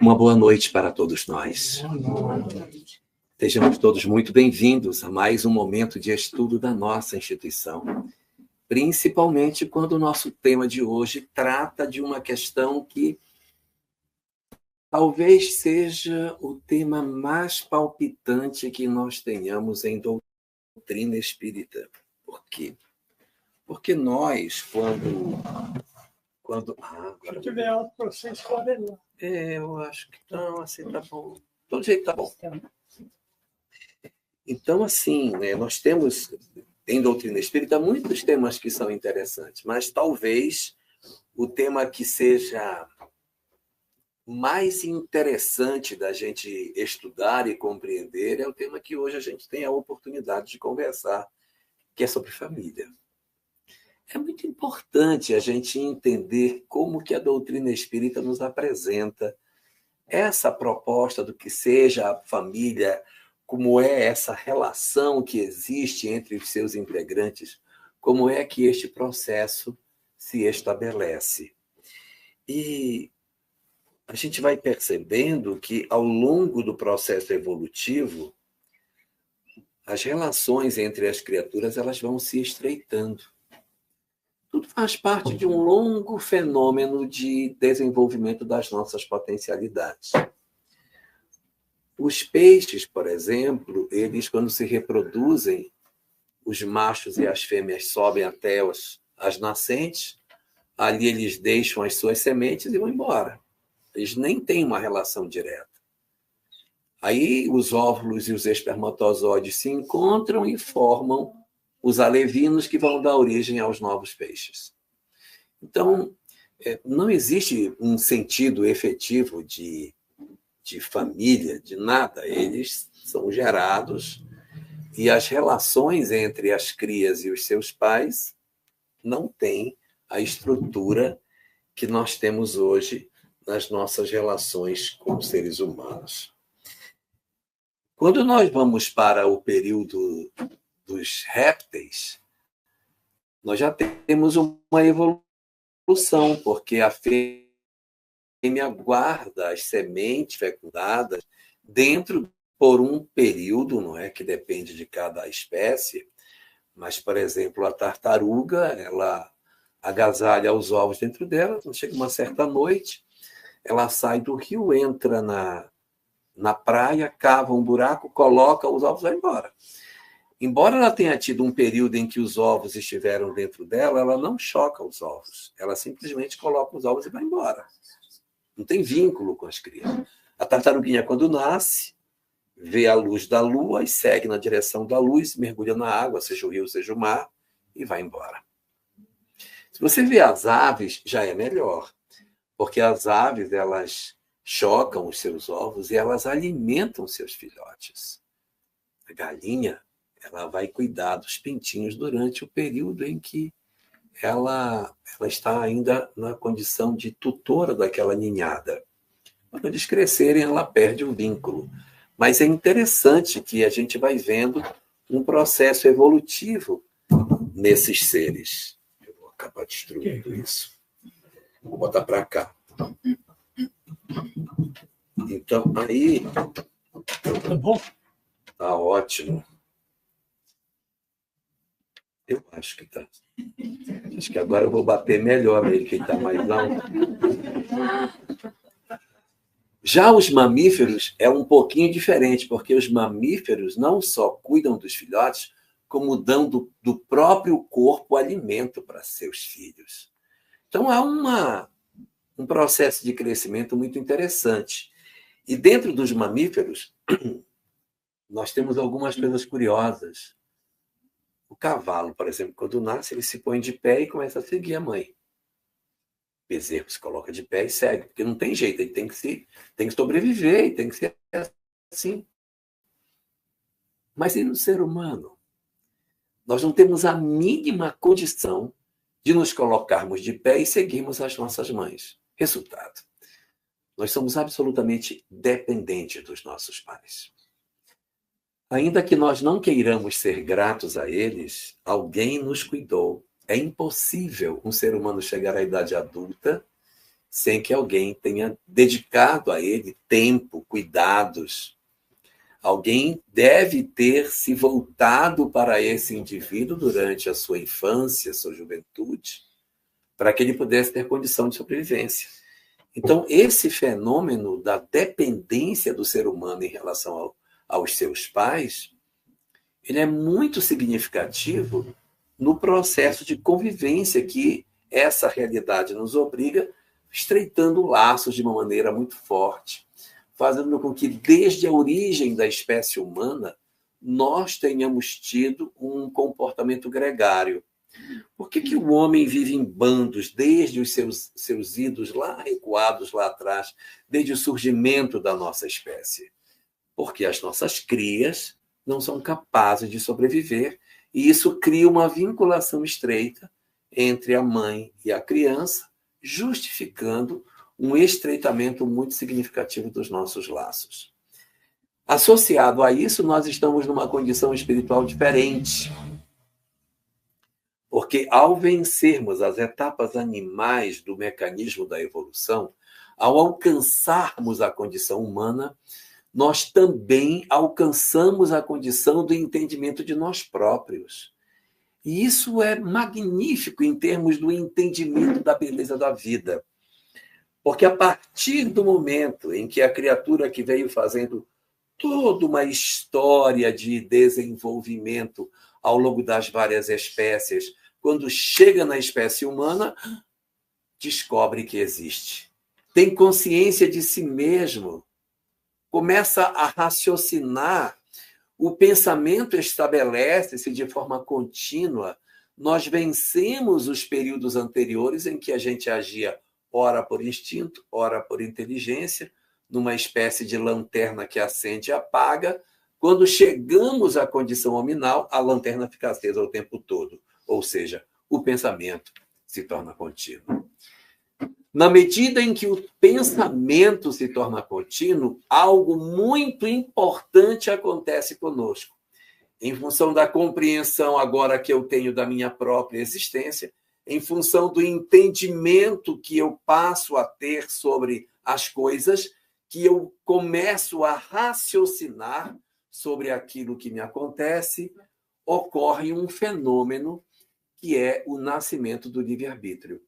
Uma boa noite para todos nós. Sejamos todos muito bem-vindos a mais um momento de estudo da nossa instituição, principalmente quando o nosso tema de hoje trata de uma questão que talvez seja o tema mais palpitante que nós tenhamos em doutrina espírita. Por quê? Porque nós, agora... Se tiver algo para você esclarecer. Eu acho que não, assim tá bom. De todo jeito tá bom. Então, assim, né, nós temos em doutrina espírita muitos temas que são interessantes, mas talvez o tema que seja mais interessante da gente estudar e compreender é o tema que hoje a gente tem a oportunidade de conversar, que é sobre família. É muito importante a gente entender como que a doutrina espírita nos apresenta essa proposta do que seja a família, como é essa relação que existe entre os seus integrantes, como é que este processo se estabelece. E a gente vai percebendo que, ao longo do processo evolutivo, as relações entre as criaturas elas vão se estreitando. Tudo faz parte de um longo fenômeno de desenvolvimento das nossas potencialidades. Os peixes, por exemplo, eles, quando se reproduzem, os machos e as fêmeas sobem até as nascentes, ali eles deixam as suas sementes e vão embora. Eles nem têm uma relação direta. Aí os óvulos e os espermatozoides se encontram e formam os alevinos que vão dar origem aos novos peixes. Então, não existe um sentido efetivo de família, de nada. Eles são gerados e as relações entre as crias e os seus pais não têm a estrutura que nós temos hoje nas nossas relações com seres humanos. Quando nós vamos para o período dos répteis, nós já temos uma evolução, porque a fêmea guarda as sementes fecundadas dentro por um período, não é, que depende de cada espécie, mas, por exemplo, a tartaruga, ela agasalha os ovos dentro dela, quando chega uma certa noite, ela sai do rio, entra na praia, cava um buraco, coloca os ovos e vai embora. Embora ela tenha tido um período em que os ovos estiveram dentro dela, ela não choca os ovos. Ela simplesmente coloca os ovos e vai embora. Não tem vínculo com as crias. A tartaruguinha, quando nasce, vê a luz da lua e segue na direção da luz, mergulha na água, seja o rio, seja o mar, e vai embora. Se você vê as aves, já é melhor. Porque as aves, elas chocam os seus ovos e elas alimentam seus filhotes. A galinha, ela vai cuidar dos pintinhos durante o período em que ela está ainda na condição de tutora daquela ninhada. Quando eles crescerem, ela perde o vínculo. Mas é interessante que a gente vai vendo um processo evolutivo nesses seres. Eu vou acabar destruindo isso. Vou botar para cá. Então, aí... Tá bom? Tá ótimo. Eu acho que tá. Acho que agora eu vou bater melhor nele, que ele está mais alto. Já os mamíferos é um pouquinho diferente, porque os mamíferos não só cuidam dos filhotes, como dão do próprio corpo alimento para seus filhos. Então, há um processo de crescimento muito interessante. E dentro dos mamíferos, nós temos algumas coisas curiosas. O cavalo, por exemplo, quando nasce, ele se põe de pé e começa a seguir a mãe. O bezerro se coloca de pé e segue, porque não tem jeito, ele tem que sobreviver, e tem que ser assim. Mas e no ser humano? Nós não temos a mínima condição de nos colocarmos de pé e seguirmos as nossas mães. Resultado: nós somos absolutamente dependentes dos nossos pais. Ainda que nós não queiramos ser gratos a eles, alguém nos cuidou. É impossível um ser humano chegar à idade adulta sem que alguém tenha dedicado a ele tempo, cuidados. Alguém deve ter se voltado para esse indivíduo durante a sua infância, sua juventude, para que ele pudesse ter condição de sobrevivência. Então, esse fenômeno da dependência do ser humano em relação aos seus pais, ele é muito significativo no processo de convivência que essa realidade nos obriga, estreitando laços de uma maneira muito forte, fazendo com que, desde a origem da espécie humana, nós tenhamos tido um comportamento gregário. Por que o homem vive em bandos desde os seus idos lá recuados lá atrás, desde o surgimento da nossa espécie? Porque as nossas crias não são capazes de sobreviver, e isso cria uma vinculação estreita entre a mãe e a criança, justificando um estreitamento muito significativo dos nossos laços. Associado a isso, nós estamos numa condição espiritual diferente. Porque ao vencermos as etapas animais do mecanismo da evolução, ao alcançarmos a condição humana, nós também alcançamos a condição do entendimento de nós próprios. E isso é magnífico em termos do entendimento da beleza da vida. Porque a partir do momento em que a criatura que veio fazendo toda uma história de desenvolvimento ao longo das várias espécies, quando chega na espécie humana, descobre que existe. Tem consciência de si mesmo, começa a raciocinar, o pensamento estabelece-se de forma contínua. Nós vencemos os períodos anteriores em que a gente agia ora por instinto, ora por inteligência, numa espécie de lanterna que acende e apaga. Quando chegamos à condição hominal, a lanterna fica acesa o tempo todo. Ou seja, o pensamento se torna contínuo. Na medida em que o pensamento se torna contínuo, algo muito importante acontece conosco. Em função da compreensão agora que eu tenho da minha própria existência, em função do entendimento que eu passo a ter sobre as coisas, que eu começo a raciocinar sobre aquilo que me acontece, ocorre um fenômeno que é o nascimento do livre-arbítrio.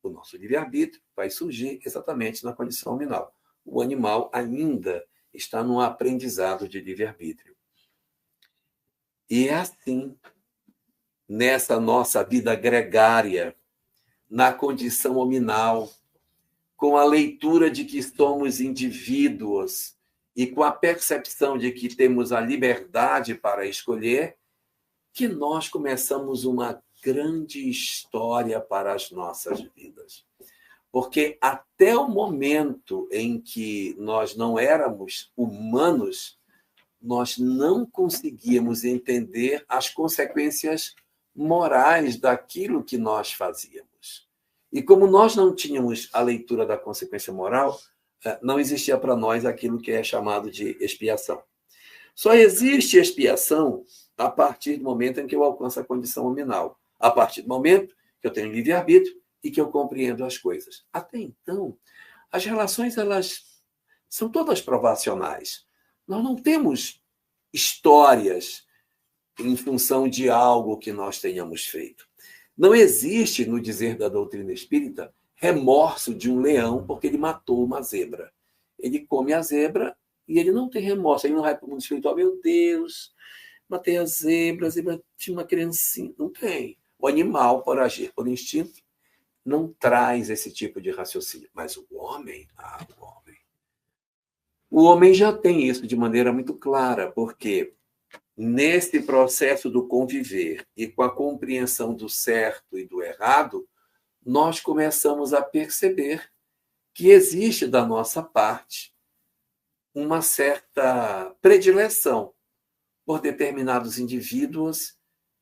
O nosso livre-arbítrio vai surgir exatamente na condição nominal. O animal ainda está num aprendizado de livre-arbítrio. E é assim, nessa nossa vida gregária, na condição hominal, com a leitura de que somos indivíduos e com a percepção de que temos a liberdade para escolher, que nós começamos uma grande história para as nossas vidas. Porque até o momento em que nós não éramos humanos, nós não conseguíamos entender as consequências morais daquilo que nós fazíamos. E como nós não tínhamos a leitura da consequência moral, não existia para nós aquilo que é chamado de expiação. Só existe expiação a partir do momento em que eu alcanço a condição nominal. A partir do momento que eu tenho livre-arbítrio e que eu compreendo as coisas. Até então, as relações elas são todas provacionais. Nós não temos histórias em função de algo que nós tenhamos feito. Não existe, no dizer da doutrina espírita, remorso de um leão porque ele matou uma zebra. Ele come a zebra e ele não tem remorso. Ele não vai para o mundo espiritual, meu Deus, matei a zebra tinha uma criancinha. Não tem. O animal, por agir por instinto, não traz esse tipo de raciocínio. Mas o homem, o homem já tem isso de maneira muito clara, porque nesse processo do conviver e com a compreensão do certo e do errado, nós começamos a perceber que existe da nossa parte uma certa predileção por determinados indivíduos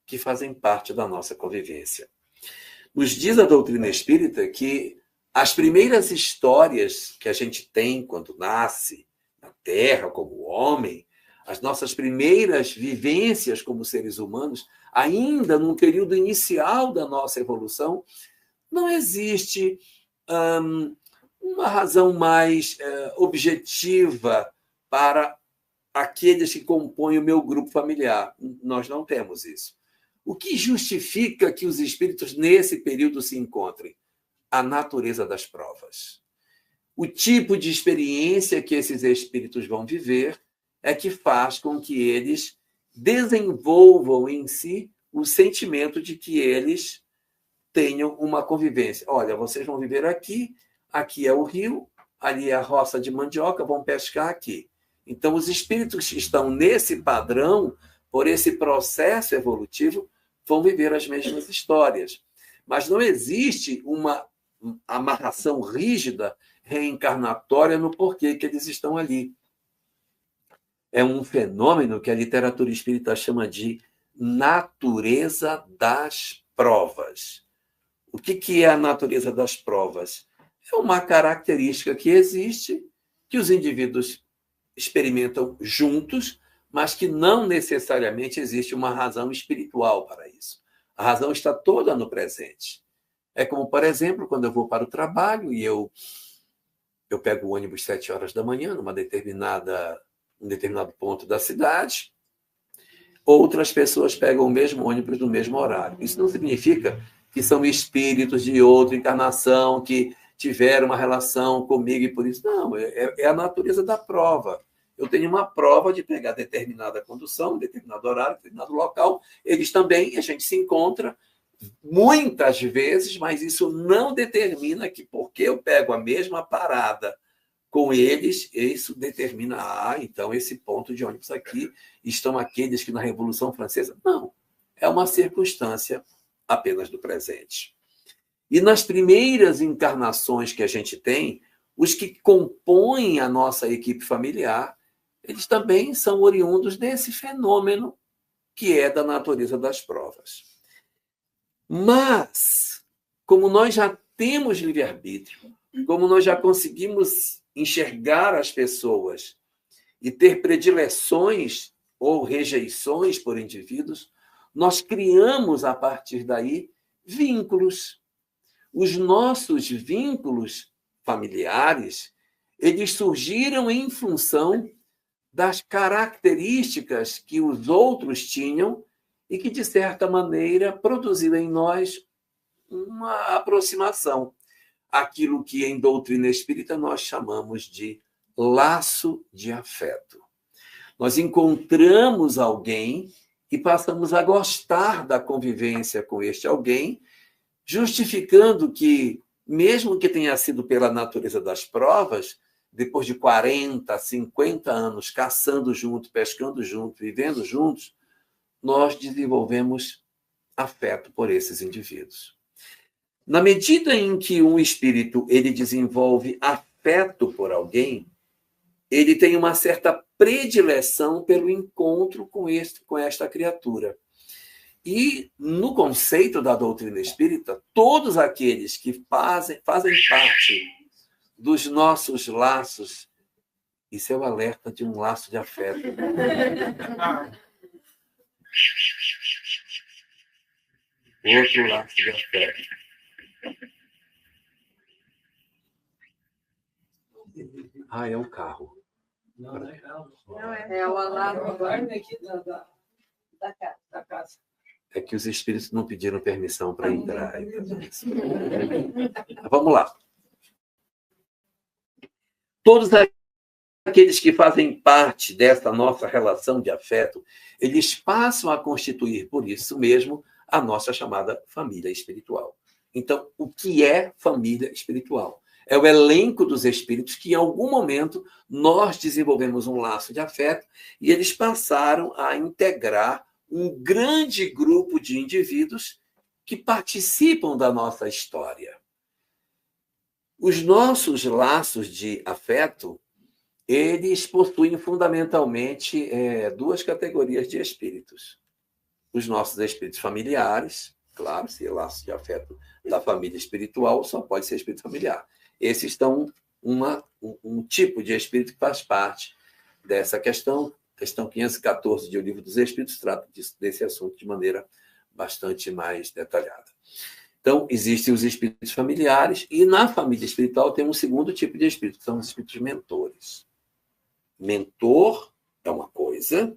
que fazem parte da nossa convivência. Nos diz a doutrina espírita que as primeiras histórias que a gente tem quando nasce na Terra como homem, as nossas primeiras vivências como seres humanos, ainda num período inicial da nossa evolução, não existe uma razão mais objetiva para aqueles que compõem o meu grupo familiar. Nós não temos isso. O que justifica que os espíritos, nesse período, se encontrem? A natureza das provas. O tipo de experiência que esses espíritos vão viver é que faz com que eles desenvolvam em si o sentimento de que eles tenham uma convivência. Olha, vocês vão viver aqui, aqui é o rio, ali é a roça de mandioca, vão pescar aqui. Então, os espíritos que estão nesse padrão, por esse processo evolutivo, vão viver as mesmas histórias. Mas não existe uma amarração rígida, reencarnatória, no porquê que eles estão ali. É um fenômeno que a literatura espírita chama de natureza das provas. O que é a natureza das provas? É uma característica que existe, que os indivíduos experimentam juntos, mas que não necessariamente existe uma razão espiritual para isso. A razão está toda no presente. É como, por exemplo, quando eu vou para o trabalho e eu pego o ônibus 7 horas da manhã, num determinado ponto da cidade, outras pessoas pegam o mesmo ônibus no mesmo horário. Isso não significa que são espíritos de outra encarnação que tiveram uma relação comigo e por isso. Não, é a natureza da prova. Eu tenho uma prova de pegar determinada condução, determinado horário, determinado local. Eles também, a gente se encontra muitas vezes, mas isso não determina que porque eu pego a mesma parada com eles, isso determina, então esse ponto de ônibus aqui estão aqueles que na Revolução Francesa. Não, é uma circunstância apenas do presente. E nas primeiras encarnações que a gente tem, os que compõem a nossa equipe familiar, eles também são oriundos desse fenômeno que é da natureza das provas. Mas, como nós já temos livre-arbítrio, como nós já conseguimos enxergar as pessoas e ter predileções ou rejeições por indivíduos, nós criamos, a partir daí, vínculos. Os nossos vínculos familiares, eles surgiram em função das características que os outros tinham e que, de certa maneira, produziu em nós uma aproximação. Aquilo que em doutrina espírita nós chamamos de laço de afeto. Nós encontramos alguém e passamos a gostar da convivência com este alguém, justificando que, mesmo que tenha sido pela natureza das provas, depois de 40, 50 anos caçando junto, pescando junto, vivendo juntos, nós desenvolvemos afeto por esses indivíduos. Na medida em que um espírito ele desenvolve afeto por alguém, ele tem uma certa predileção pelo encontro com esta criatura. E, no conceito da doutrina espírita, todos aqueles que fazem parte dos nossos laços, isso é o alerta de um laço de afeto. Outro laço de afeto. É o carro. Não é carro. É o alarme aqui da casa. É que os espíritos não pediram permissão para entrar. Vamos lá. Todos aqueles que fazem parte dessa nossa relação de afeto, eles passam a constituir, por isso mesmo, a nossa chamada família espiritual. Então, o que é família espiritual? É o elenco dos espíritos que, em algum momento, nós desenvolvemos um laço de afeto e eles passaram a integrar um grande grupo de indivíduos que participam da nossa história. Os nossos laços de afeto, eles possuem fundamentalmente duas categorias de espíritos. Os nossos espíritos familiares, claro, se é laço de afeto da família espiritual, só pode ser espírito familiar. Esses são um tipo de espírito que faz parte dessa questão. Questão 514 de O Livro dos Espíritos trata desse assunto de maneira bastante mais detalhada. Então, existem os espíritos familiares, e na família espiritual tem um segundo tipo de espírito, que são os espíritos mentores. Mentor é uma coisa,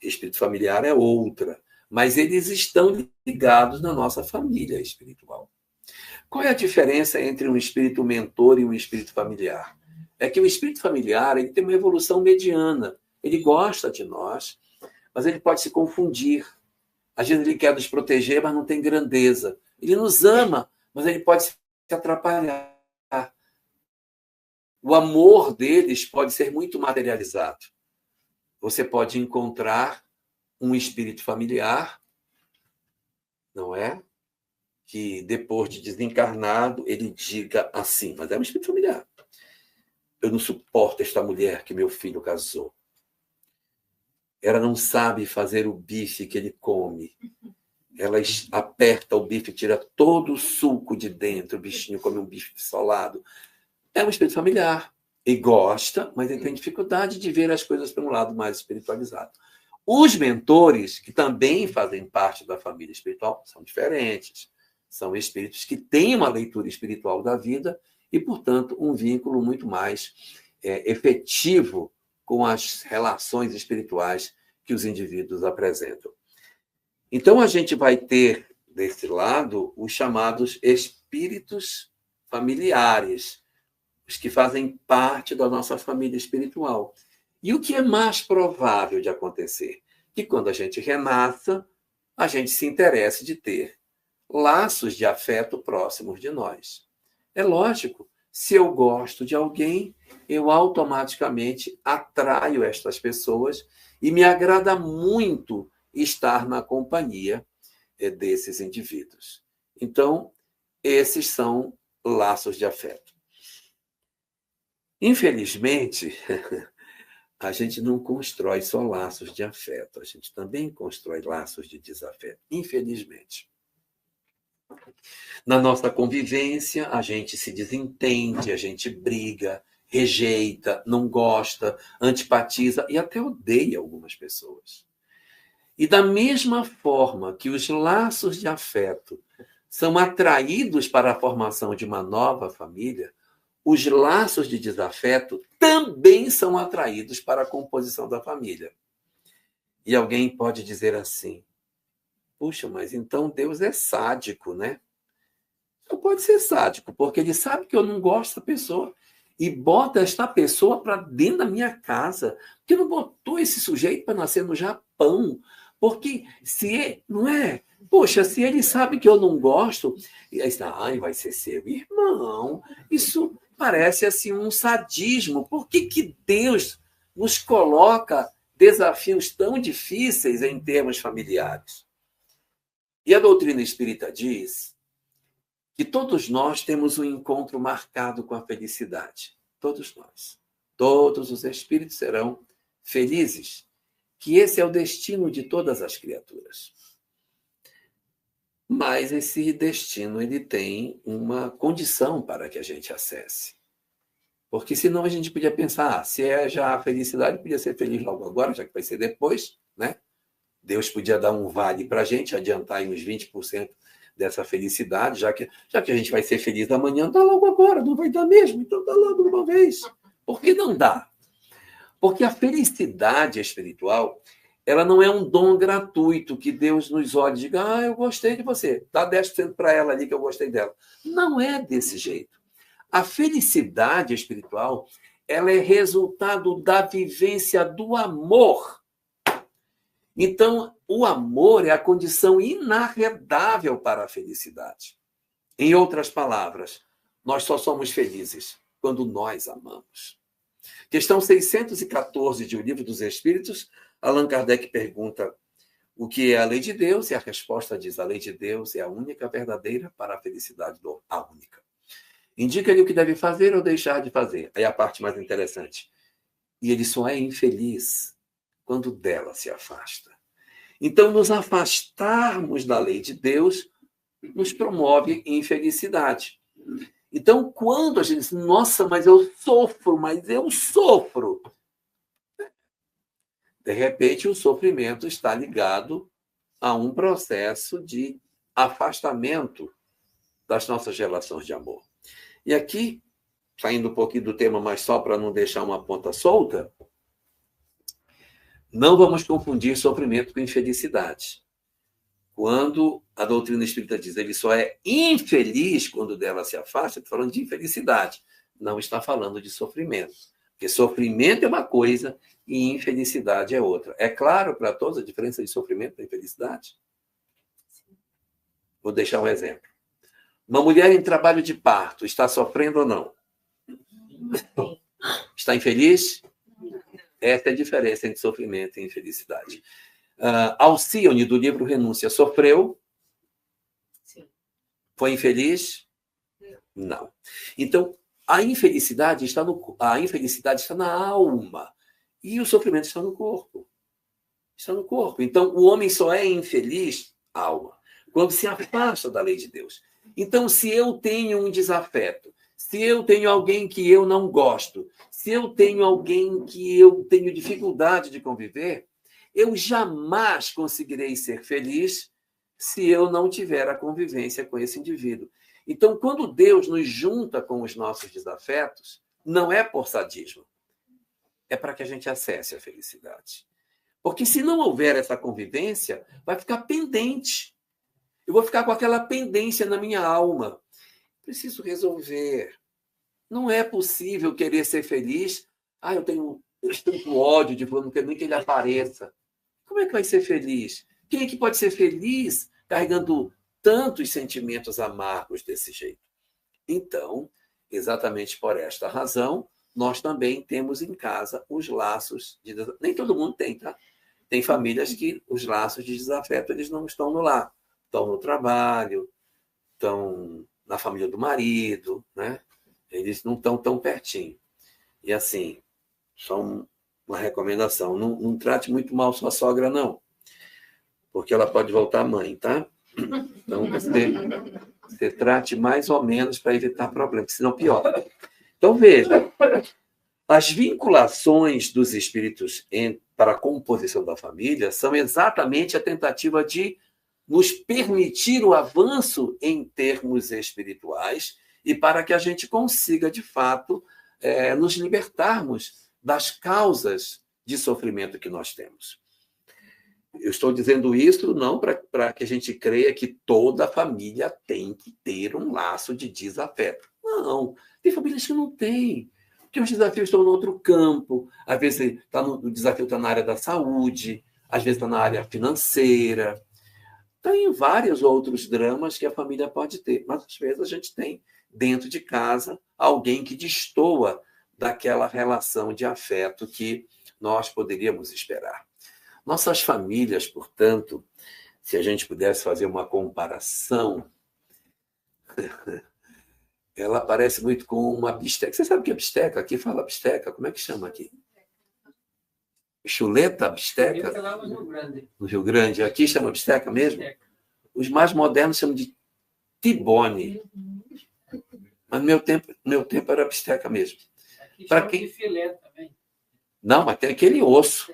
espírito familiar é outra, mas eles estão ligados na nossa família espiritual. Qual é a diferença entre um espírito mentor e um espírito familiar? É que o espírito familiar ele tem uma evolução mediana. Ele gosta de nós, mas ele pode se confundir. Às vezes ele quer nos proteger, mas não tem grandeza. Ele nos ama, mas ele pode se atrapalhar. O amor deles pode ser muito materializado. Você pode encontrar um espírito familiar, não é? Que depois de desencarnado, ele diga assim, mas é um espírito familiar. Eu não suporto esta mulher que meu filho casou. Ela não sabe fazer o bife que ele come. Ela aperta o bife, tira todo o suco de dentro, o bichinho come um bife solado. É um espírito familiar. E gosta, mas ele tem dificuldade de ver as coisas por um lado mais espiritualizado. Os mentores, que também fazem parte da família espiritual, são diferentes. São espíritos que têm uma leitura espiritual da vida e, portanto, um vínculo muito mais efetivo com as relações espirituais que os indivíduos apresentam. Então, a gente vai ter, desse lado, os chamados espíritos familiares, os que fazem parte da nossa família espiritual. E o que é mais provável de acontecer? Que quando a gente renasça, a gente se interesse de ter laços de afeto próximos de nós. É lógico, se eu gosto de alguém, eu automaticamente atraio estas pessoas e me agrada muito estar na companhia desses indivíduos. Então, esses são laços de afeto. Infelizmente, a gente não constrói só laços de afeto, a gente também constrói laços de desafeto, infelizmente. Na nossa convivência, a gente se desentende, a gente briga, rejeita, não gosta, antipatiza e até odeia algumas pessoas. E da mesma forma que os laços de afeto são atraídos para a formação de uma nova família, os laços de desafeto também são atraídos para a composição da família. E alguém pode dizer assim, puxa, mas então Deus é sádico, né? Não pode ser sádico, porque ele sabe que eu não gosto da pessoa e bota esta pessoa para dentro da minha casa. Porque não botou esse sujeito para nascer no Japão. Porque se não é, poxa, se ele sabe que eu não gosto, vai ser seu irmão. Isso parece assim um sadismo. Por que Deus nos coloca desafios tão difíceis em termos familiares? E a doutrina espírita diz que todos nós temos um encontro marcado com a felicidade. Todos nós. Todos os espíritos serão felizes. Que esse é o destino de todas as criaturas. Mas esse destino ele tem uma condição para que a gente acesse. Porque senão a gente podia pensar, se é já a felicidade, podia ser feliz logo agora, já que vai ser depois, né? Deus podia dar um vale para a gente, adiantar aí uns 20% dessa felicidade, já que a gente vai ser feliz amanhã, dá logo agora, não vai dar mesmo, então dá logo de uma vez. Por que não dá? Porque a felicidade espiritual, ela não é um dom gratuito que Deus nos olha e diga, eu gostei de você, dá 10% para ela ali que eu gostei dela. Não é desse jeito. A felicidade espiritual, ela é resultado da vivência do amor. Então, o amor é a condição inarredável para a felicidade. Em outras palavras, nós só somos felizes quando nós amamos. Questão 614 de O Livro dos Espíritos, Allan Kardec pergunta o que é a lei de Deus, e a resposta diz, a lei de Deus é a única verdadeira para a felicidade, a única. Indica-lhe o que deve fazer ou deixar de fazer. Aí a parte mais interessante. E ele só é infeliz quando dela se afasta. Então, nos afastarmos da lei de Deus nos promove infelicidade. Então, quando a gente diz, nossa, mas eu sofro, de repente, o sofrimento está ligado a um processo de afastamento das nossas relações de amor. E aqui, saindo um pouquinho do tema, mas só para não deixar uma ponta solta, não vamos confundir sofrimento com infelicidade. Quando a doutrina espírita diz ele só é infeliz quando dela se afasta, está falando de infelicidade, não está falando de sofrimento. Porque sofrimento é uma coisa e infelicidade é outra. É claro para todos a diferença de sofrimento e infelicidade? Vou deixar um exemplo. Uma mulher em trabalho de parto está sofrendo ou não? Está infeliz? Essa é a diferença entre sofrimento e infelicidade. Alcione, do livro Renúncia, sofreu? Sim. Foi infeliz? Não. Então, a infelicidade está na alma e o sofrimento está no corpo. Está no corpo. Então, o homem só é infeliz, alma, quando se afasta da lei de Deus. Então, se eu tenho um desafeto, se eu tenho alguém que eu não gosto, se eu tenho alguém que eu tenho dificuldade de conviver, eu jamais conseguirei ser feliz se eu não tiver a convivência com esse indivíduo. Então, quando Deus nos junta com os nossos desafetos, não é por sadismo, é para que a gente acesse a felicidade. Porque se não houver essa convivência, vai ficar pendente. Eu vou ficar com aquela pendência na minha alma. Preciso resolver. Não é possível querer ser feliz. Eu tenho ódio de fulano, não quero nem que ele apareça. Como é que vai ser feliz? Quem é que pode ser feliz carregando tantos sentimentos amargos desse jeito? Então, exatamente por esta razão, nós também temos em casa os laços de... Nem todo mundo tem, tá? Tem famílias que os laços de desafeto eles não estão no lar. Estão no trabalho, estão na família do marido, né? Eles não estão tão pertinho. E assim, só uma recomendação, não trate muito mal sua sogra, não. Porque ela pode voltar mãe, tá? Então, você trate mais ou menos para evitar problemas, senão piora. Então, veja, as vinculações dos espíritos para a composição da família são exatamente a tentativa de nos permitir o avanço em termos espirituais e para que a gente consiga, de fato, nos libertarmos das causas de sofrimento que nós temos. Eu estou dizendo isso não para que a gente creia que toda família tem que ter um laço de desafeto. Não, tem famílias que não têm, porque os desafios estão no outro campo. Às vezes o desafio está na área da saúde, às vezes está na área financeira. Tem vários outros dramas que a família pode ter, mas às vezes a gente tem dentro de casa alguém que destoa daquela relação de afeto que nós poderíamos esperar. Nossas famílias, portanto, se a gente pudesse fazer uma comparação, ela parece muito com uma bisteca. Você sabe o que é bisteca? Aqui fala bisteca. Como é que chama aqui? Chuleta, bisteca? Lá no Rio Grande. No Rio Grande. Aqui chama bisteca mesmo? Os mais modernos chamam de tibone. Mas no meu tempo era bisteca mesmo. Aqui chama de filé também. Não, mas tem aquele osso.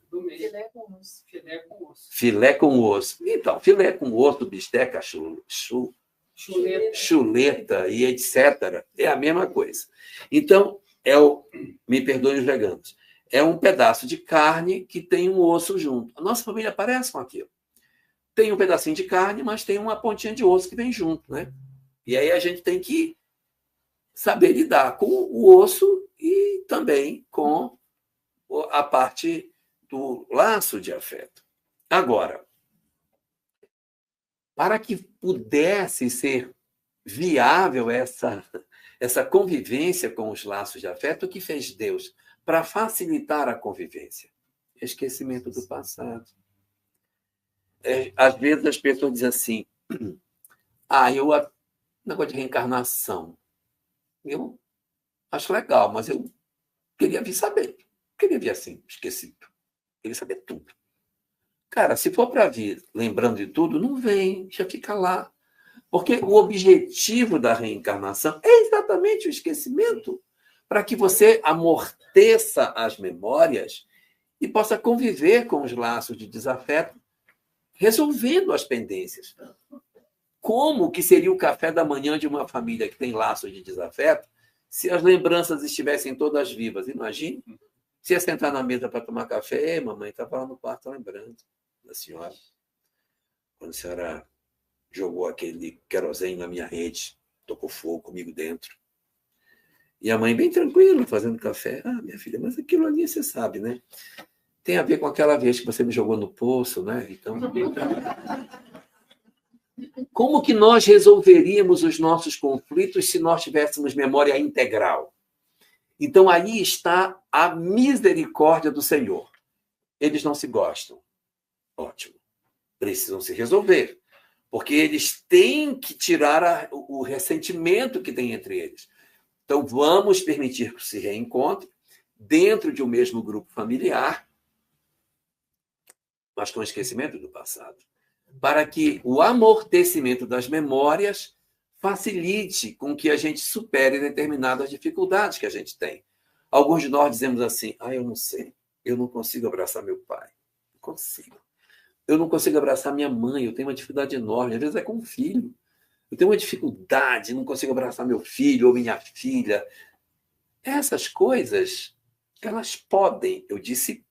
Do meio. Filé com osso. Filé com osso. Filé com osso. Então, filé com osso, bisteca, chuleta e etc. É a mesma coisa. Então, me perdoem os veganos, é um pedaço de carne que tem um osso junto. A nossa família parece com aquilo. Tem um pedacinho de carne, mas tem uma pontinha de osso que vem junto, né? E aí a gente tem que saber lidar com o osso e também com a parte do laço de afeto. Agora, para que pudesse ser viável essa convivência com os laços de afeto, o que fez Deus para facilitar a convivência? Esquecimento do passado. Às vezes as pessoas dizem assim, negócio de reencarnação, eu acho legal, mas eu queria vir saber. Queria vir assim, esquecido. Queria saber tudo. Cara, se for para vir lembrando de tudo, não vem, já fica lá. Porque o objetivo da reencarnação é exatamente o esquecimento, para que você amorteça as memórias e possa conviver com os laços de desafeto, resolvendo as pendências. como que seria o café da manhã de uma família que tem laços de desafeto se as lembranças estivessem todas vivas? Imagine. Se ia sentar na mesa para tomar café, mamãe estava lá no quarto lembrando da senhora. Quando a senhora jogou aquele querosene na minha rede, tocou fogo comigo dentro. E a mãe bem tranquila, fazendo café. Ah, minha filha, mas aquilo ali você sabe, né? Tem a ver com aquela vez que você me jogou no poço, né? Então, como que nós resolveríamos os nossos conflitos se nós tivéssemos memória integral? Então, aí está a misericórdia do Senhor. Eles não se gostam. Ótimo. Precisam se resolver. Porque eles têm que tirar o ressentimento que tem entre eles. Então, vamos permitir que se reencontrem dentro de um mesmo grupo familiar, mas com esquecimento do passado, para que o amortecimento das memórias facilite com que a gente supere determinadas dificuldades que a gente tem. Alguns de nós dizemos assim, eu não sei, eu não consigo abraçar meu pai. Não consigo. Eu não consigo abraçar minha mãe, eu tenho uma dificuldade enorme, às vezes é com o filho. Eu tenho uma dificuldade, não consigo abraçar meu filho ou minha filha. Essas coisas, elas podem, eu disse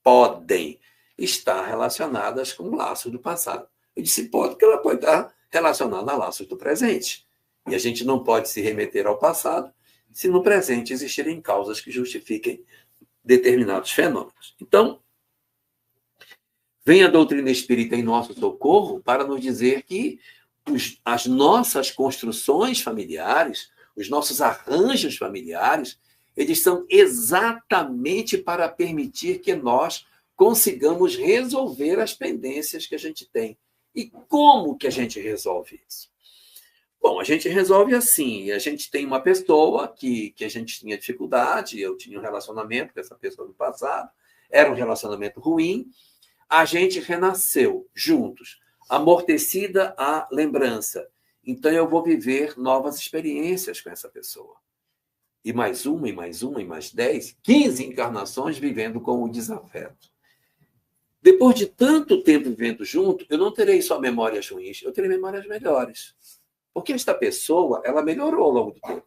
podem estar relacionadas com laços do passado. Eu disse pode, porque ela pode estar relacionada a laços do presente. E a gente não pode se remeter ao passado se no presente existirem causas que justifiquem determinados fenômenos. Então, vem a doutrina espírita em nosso socorro para nos dizer que as nossas construções familiares, os nossos arranjos familiares, eles são exatamente para permitir que nós consigamos resolver as pendências que a gente tem. E como que a gente resolve isso? Bom, a gente resolve assim, a gente tem uma pessoa que a gente tinha dificuldade, eu tinha um relacionamento com essa pessoa no passado, era um relacionamento ruim, a gente renasceu juntos, amortecida a lembrança. Então, eu vou viver novas experiências com essa pessoa. E mais uma, e mais uma, e mais 10, 15 encarnações vivendo com o desafeto. Depois de tanto tempo vivendo junto, eu não terei só memórias ruins, eu terei memórias melhores. Porque esta pessoa, ela melhorou ao longo do tempo.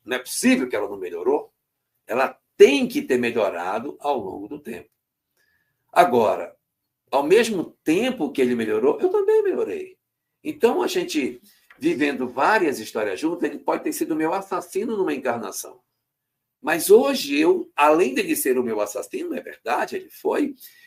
Não é possível que ela não melhorou. Ela tem que ter melhorado ao longo do tempo. Agora, ao mesmo tempo que ele melhorou, eu também melhorei. Então, a gente, vivendo várias histórias juntas, ele pode ter sido meu assassino numa encarnação. Mas hoje, além dele ser o meu assassino, é verdade,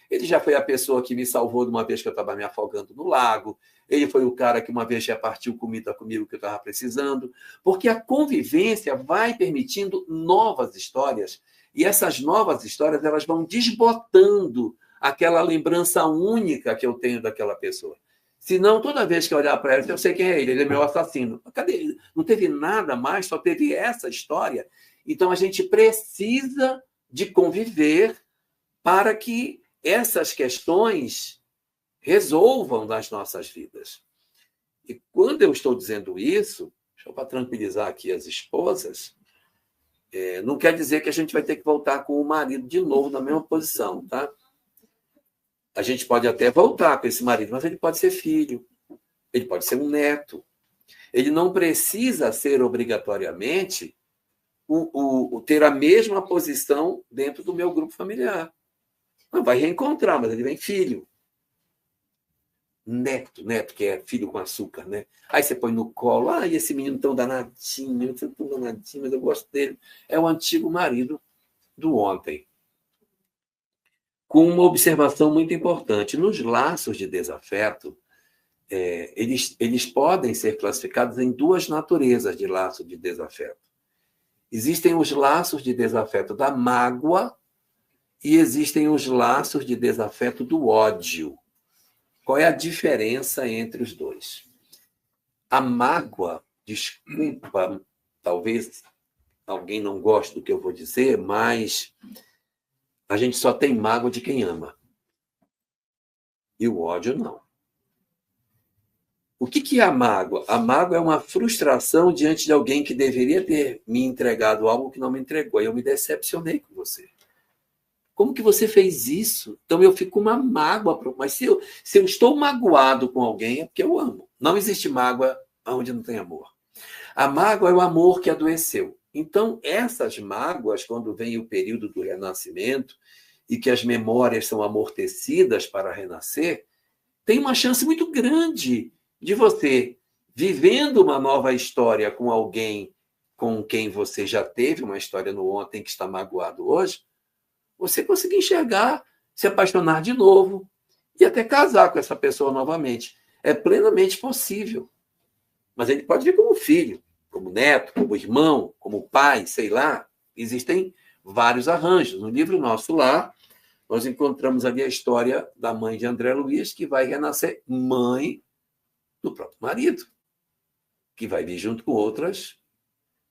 ele já foi a pessoa que me salvou de uma vez que eu estava me afogando no lago, ele foi o cara que uma vez já partiu comida comigo que eu estava precisando, porque a convivência vai permitindo novas histórias, e essas novas histórias elas vão desbotando aquela lembrança única que eu tenho daquela pessoa. Senão, toda vez que eu olhar para ela, eu sei quem é ele é meu assassino. Cadê ele? Não teve nada mais, só teve essa história. Então, a gente precisa de conviver para que essas questões resolvam nas nossas vidas. E quando eu estou dizendo isso, só para tranquilizar aqui as esposas, não quer dizer que a gente vai ter que voltar com o marido de novo na mesma posição, tá? A gente pode até voltar com esse marido, mas ele pode ser filho, ele pode ser um neto. Ele não precisa ser obrigatoriamente ter a mesma posição dentro do meu grupo familiar. Não vai reencontrar, mas ele vem filho. Neto, que é filho com açúcar, né? Aí você põe no colo, esse menino tão danadinho, mas eu gosto dele. É o antigo marido do ontem. Com uma observação muito importante. Nos laços de desafeto, eles podem ser classificados em duas naturezas de laço de desafeto. Existem os laços de desafeto da mágoa e existem os laços de desafeto do ódio. Qual é a diferença entre os dois? A mágoa, desculpa, talvez alguém não goste do que eu vou dizer, mas a gente só tem mágoa de quem ama. E o ódio não. O que é a mágoa? A mágoa é uma frustração diante de alguém que deveria ter me entregado algo que não me entregou. E eu me decepcionei com você. Como que você fez isso? Então eu fico com uma mágoa. Mas se eu estou magoado com alguém, é porque eu amo. Não existe mágoa onde não tem amor. A mágoa é o amor que adoeceu. Então, essas mágoas, quando vem o período do renascimento e que as memórias são amortecidas para renascer, tem uma chance muito grande de você, vivendo uma nova história com alguém com quem você já teve uma história no ontem que está magoado hoje, você conseguir enxergar, se apaixonar de novo e até casar com essa pessoa novamente. É plenamente possível. Mas ele pode vir como filho, como neto, como irmão, como pai, sei lá. Existem vários arranjos. No livro Nosso Lar, nós encontramos ali a história da mãe de André Luiz, que vai renascer mãe do próprio marido, que vai vir junto com outras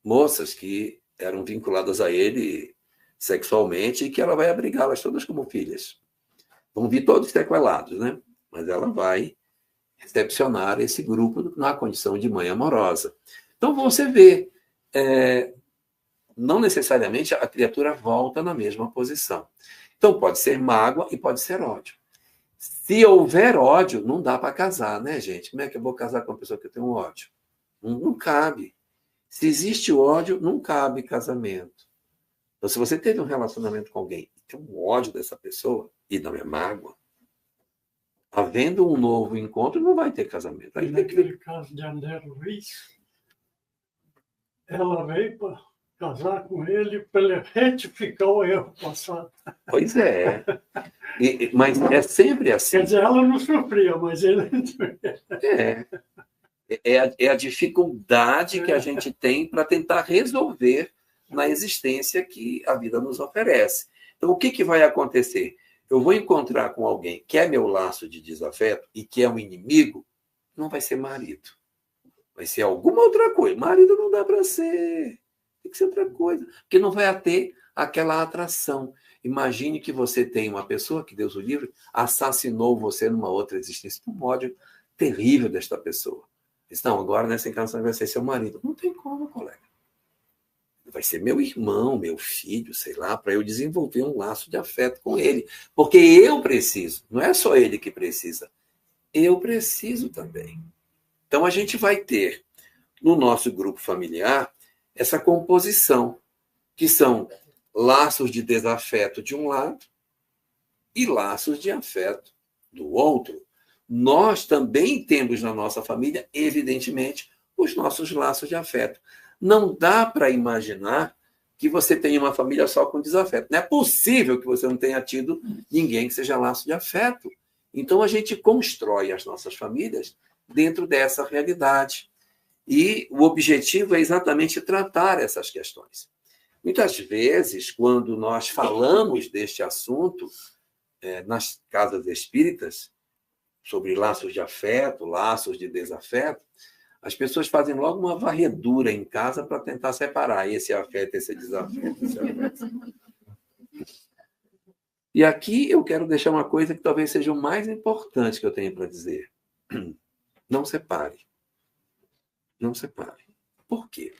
moças que eram vinculadas a ele sexualmente e que ela vai abrigá-las todas como filhas. Vão vir todos sequelados, né? Mas ela vai recepcionar esse grupo na condição de mãe amorosa. Então, você vê, não necessariamente a criatura volta na mesma posição. Então, pode ser mágoa e pode ser ódio. Se houver ódio, não dá para casar, né, gente? Como é que eu vou casar com uma pessoa que tem um ódio? Não cabe. Se existe ódio, não cabe casamento. Então, se você teve um relacionamento com alguém e tem um ódio dessa pessoa, e não é mágoa, havendo um novo encontro, não vai ter casamento. Aí naquele caso de André Luiz, ela veio para casar com ele para ele retificar o erro passado. Pois é. Mas é sempre assim. Quer dizer, ela não sofria, mas ele... É a dificuldade que a gente tem para tentar resolver na existência que a vida nos oferece. Então, o que vai acontecer? Eu vou encontrar com alguém que é meu laço de desafeto e que é um inimigo, não vai ser marido. Vai ser alguma outra coisa. Marido não dá para ser. Tem que ser outra coisa. Porque não vai ter aquela atração. Imagine que você tem uma pessoa, que Deus o livre, assassinou você numa outra existência. Um ódio terrível desta pessoa. Não, agora nessa encarnação vai ser seu marido. Não tem como, colega. Vai ser meu irmão, meu filho, sei lá, para eu desenvolver um laço de afeto com ele. Porque eu preciso. Não é só ele que precisa. Eu preciso também. Então, a gente vai ter, no nosso grupo familiar, essa composição, que são laços de desafeto de um lado e laços de afeto do outro. Nós também temos na nossa família, evidentemente, os nossos laços de afeto. Não dá para imaginar que você tenha uma família só com desafeto. Não é possível que você não tenha tido ninguém que seja laço de afeto. Então, a gente constrói as nossas famílias dentro dessa realidade. E o objetivo é exatamente tratar essas questões. Muitas vezes, quando nós falamos deste assunto nas casas espíritas, sobre laços de afeto, laços de desafeto, as pessoas fazem logo uma varredura em casa para tentar separar esse afeto, esse desafeto. Esse afeto. E aqui eu quero deixar uma coisa que talvez seja o mais importante que eu tenho para dizer. Não separe. Não separe. Por quê?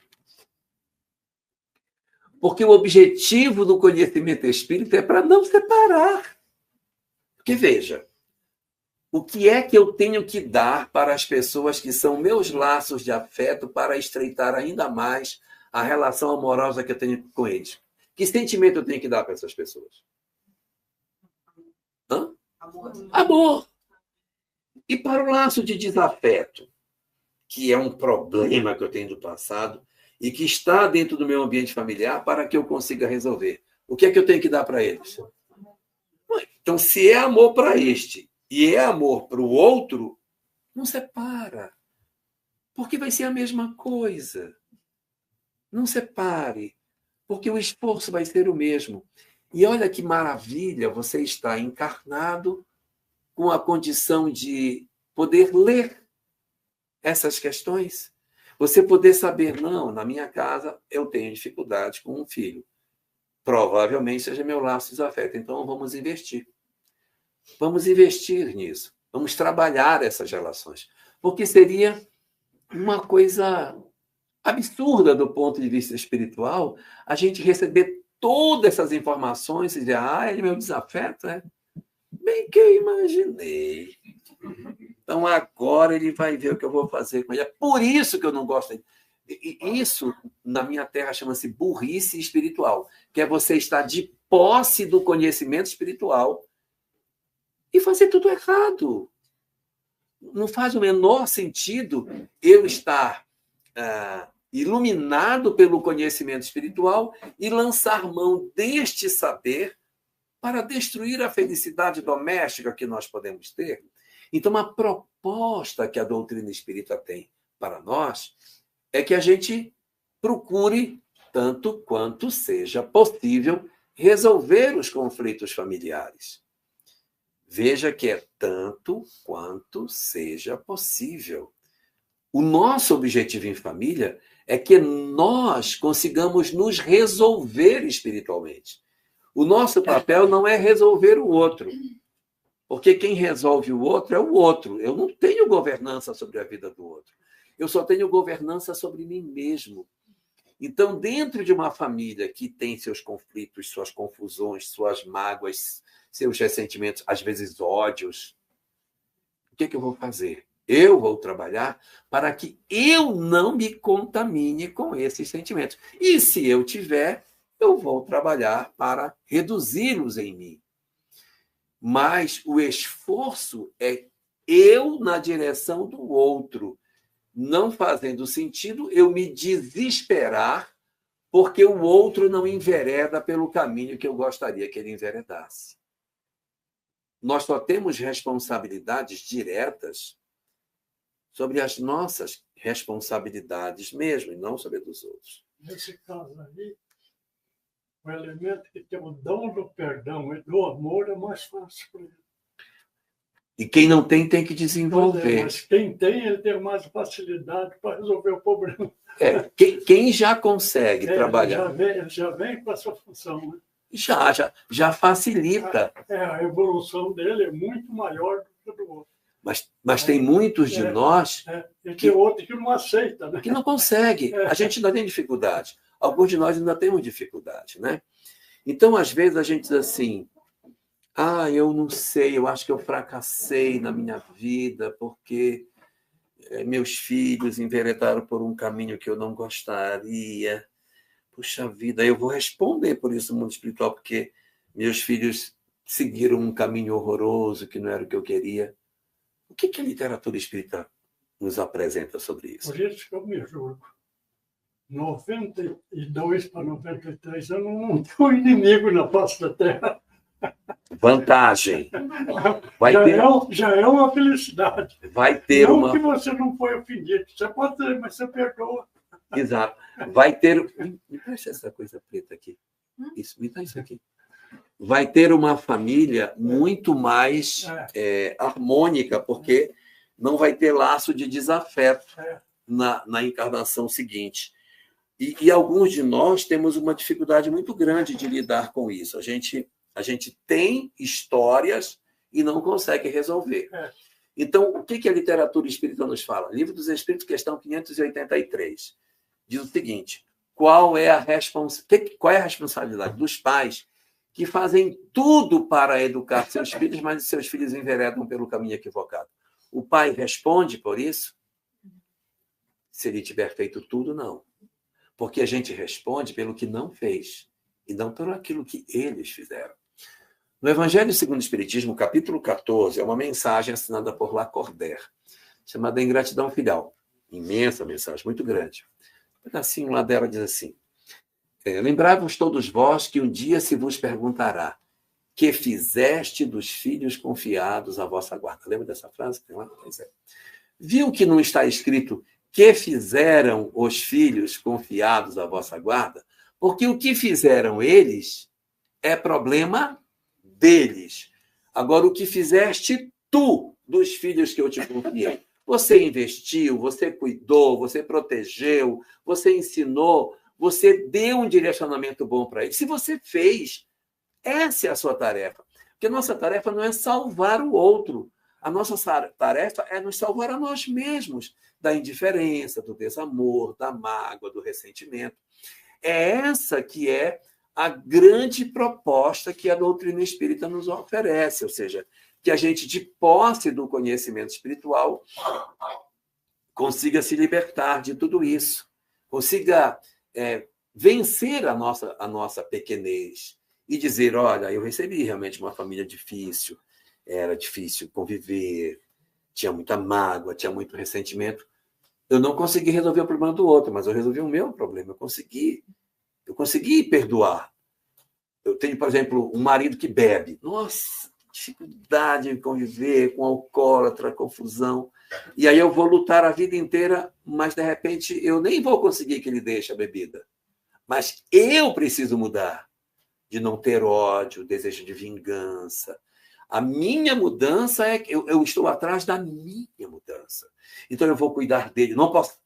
Porque o objetivo do conhecimento espírita é para não separar. Porque, veja, o que é que eu tenho que dar para as pessoas que são meus laços de afeto para estreitar ainda mais a relação amorosa que eu tenho com eles? Que sentimento eu tenho que dar para essas pessoas? Amor. E para o laço de desafeto, que é um problema que eu tenho do passado e que está dentro do meu ambiente familiar para que eu consiga resolver, o que é que eu tenho que dar para eles? Então, se é amor para este e é amor para o outro, não separa. Porque vai ser a mesma coisa. Não separe, porque o esforço vai ser o mesmo. E olha que maravilha você está encarnado com a condição de poder ler essas questões. Você poder saber, não, na minha casa eu tenho dificuldade com um filho. Provavelmente seja meu laço de afeto. Então, vamos investir. Vamos investir nisso. Vamos trabalhar essas relações. Porque seria uma coisa absurda do ponto de vista espiritual a gente receber todas essas informações e dizer, ele é meu desafeto, é? Bem que eu imaginei. Então, agora ele vai ver o que eu vou fazer com ele. É por isso que eu não gosto dele. Isso, na minha terra, chama-se burrice espiritual, que é você estar de posse do conhecimento espiritual e fazer tudo errado. Não faz o menor sentido eu estar iluminado pelo conhecimento espiritual e lançar mão deste saber para destruir a felicidade doméstica que nós podemos ter. Então, a proposta que a doutrina espírita tem para nós é que a gente procure, tanto quanto seja possível, resolver os conflitos familiares. Veja que é tanto quanto seja possível. O nosso objetivo em família é que nós consigamos nos resolver espiritualmente. O nosso papel não é resolver o outro, porque quem resolve o outro é o outro. Eu não tenho governança sobre a vida do outro. Eu só tenho governança sobre mim mesmo. Então, dentro de uma família que tem seus conflitos, suas confusões, suas mágoas, seus ressentimentos, às vezes ódios, o que eu vou fazer? Eu vou trabalhar para que eu não me contamine com esses sentimentos. E se eu tiver, eu vou trabalhar para reduzi-los em mim. Mas o esforço é eu na direção do outro, não fazendo sentido eu me desesperar porque o outro não envereda pelo caminho que eu gostaria que ele enveredasse. Nós só temos responsabilidades diretas sobre as nossas responsabilidades mesmo, e não sobre a dos outros. Nesse caso aí, o elemento que tem o dom do perdão e do amor é mais fácil para ele. E quem não tem que desenvolver. Mas quem tem, ele tem mais facilidade para resolver o problema. Quem já consegue trabalhar. Ele já vem com essa função. Né? Já facilita. A evolução dele é muito maior do que a do outro. Mas tem muitos de nós. E tem outro que não aceita. Né? Que não consegue. A gente ainda tem dificuldade. Alguns de nós ainda temos dificuldade. Né? Então, às vezes, a gente diz assim. Eu não sei, eu acho que eu fracassei na minha vida porque meus filhos enveredaram por um caminho que eu não gostaria. Puxa vida, eu vou responder por isso no mundo espiritual, porque meus filhos seguiram um caminho horroroso que não era o que eu queria. O que a literatura espírita nos apresenta sobre isso? Por isso que eu me julgo. 92 para 93, eu não tenho inimigo na face da Terra. Vantagem. Já é uma felicidade. Vai ter não que você não foi ofendido. Você pode ter, mas você perdoa. Exato. Vai ter... Me presta essa coisa preta aqui. Isso, me dá isso aqui. Vai ter uma família muito mais harmônica, porque não vai ter laço de desafeto na encarnação seguinte. E alguns de nós temos uma dificuldade muito grande de lidar com isso. A gente tem histórias e não consegue resolver. Então, o que a literatura espírita nos fala? Livro dos Espíritos, questão 583. Diz o seguinte: qual é a responsabilidade dos pais que fazem tudo para educar seus filhos, mas seus filhos enveredam pelo caminho equivocado? O pai responde por isso? Se ele tiver feito tudo, não. Porque a gente responde pelo que não fez e não por aquilo que eles fizeram. No Evangelho segundo o Espiritismo, capítulo 14, é uma mensagem assinada por Lacordaire, chamada Ingratidão Filial. Imensa mensagem, muito grande. Um pedacinho lá dela diz assim: lembrai-vos todos vós que um dia se vos perguntará: que fizeste dos filhos confiados à vossa guarda? Lembra dessa frase que tem lá? Pois é. Viu que não está escrito que fizeram os filhos confiados à vossa guarda? Porque o que fizeram eles é problema deles. Agora, o que fizeste tu dos filhos que eu te confiei? Você investiu, você cuidou, você protegeu, você ensinou, você deu um direcionamento bom para eles. Se você fez, essa é a sua tarefa. Porque a nossa tarefa não é salvar o outro. A nossa tarefa é nos salvar a nós mesmos da indiferença, do desamor, da mágoa, do ressentimento. É essa que é a grande proposta que a doutrina espírita nos oferece, ou seja, que a gente, de posse do conhecimento espiritual, consiga se libertar de tudo isso, consiga vencer a nossa pequenez e dizer, olha, eu recebi realmente uma família difícil, era difícil conviver, tinha muita mágoa, tinha muito ressentimento. Eu não consegui resolver o problema do outro, mas eu resolvi o meu problema. Eu consegui perdoar. Eu tenho, por exemplo, um marido que bebe. Nossa, dificuldade de conviver com alcoólatra, confusão. E aí eu vou lutar a vida inteira, mas, de repente, eu nem vou conseguir que ele deixe a bebida. Mas eu preciso mudar, de não ter ódio, desejo de vingança. A minha mudança é que eu estou atrás da minha mudança. Então, eu vou cuidar dele. Não posso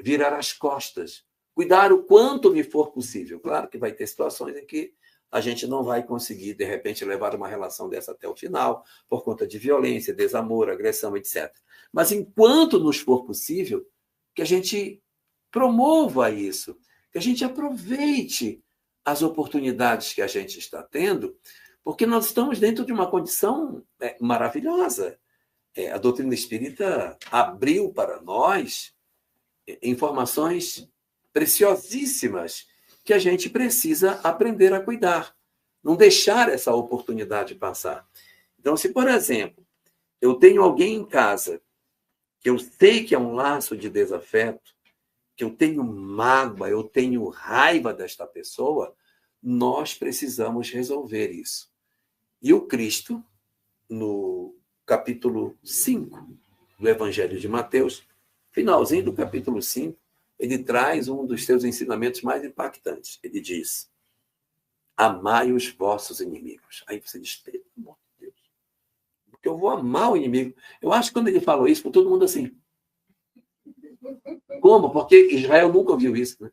virar as costas. Cuidar o quanto me for possível. Claro que vai ter situações em que a gente não vai conseguir, de repente, levar uma relação dessa até o final, por conta de violência, desamor, agressão, etc. Mas, enquanto nos for possível, que a gente promova isso, que a gente aproveite as oportunidades que a gente está tendo, porque nós estamos dentro de uma condição maravilhosa. A doutrina espírita abriu para nós informações preciosíssimas que a gente precisa aprender a cuidar, não deixar essa oportunidade passar. Então, se, por exemplo, eu tenho alguém em casa que eu sei que é um laço de desafeto, que eu tenho mágoa, eu tenho raiva desta pessoa, nós precisamos resolver isso. E o Cristo, no capítulo 5 do Evangelho de Mateus, finalzinho do capítulo 5, ele traz um dos seus ensinamentos mais impactantes. Ele diz, amai os vossos inimigos. Aí você diz, pelo amor de Deus, porque eu vou amar o inimigo. Eu acho que quando ele falou isso, todo mundo assim. Como? Porque Israel nunca ouviu isso, né?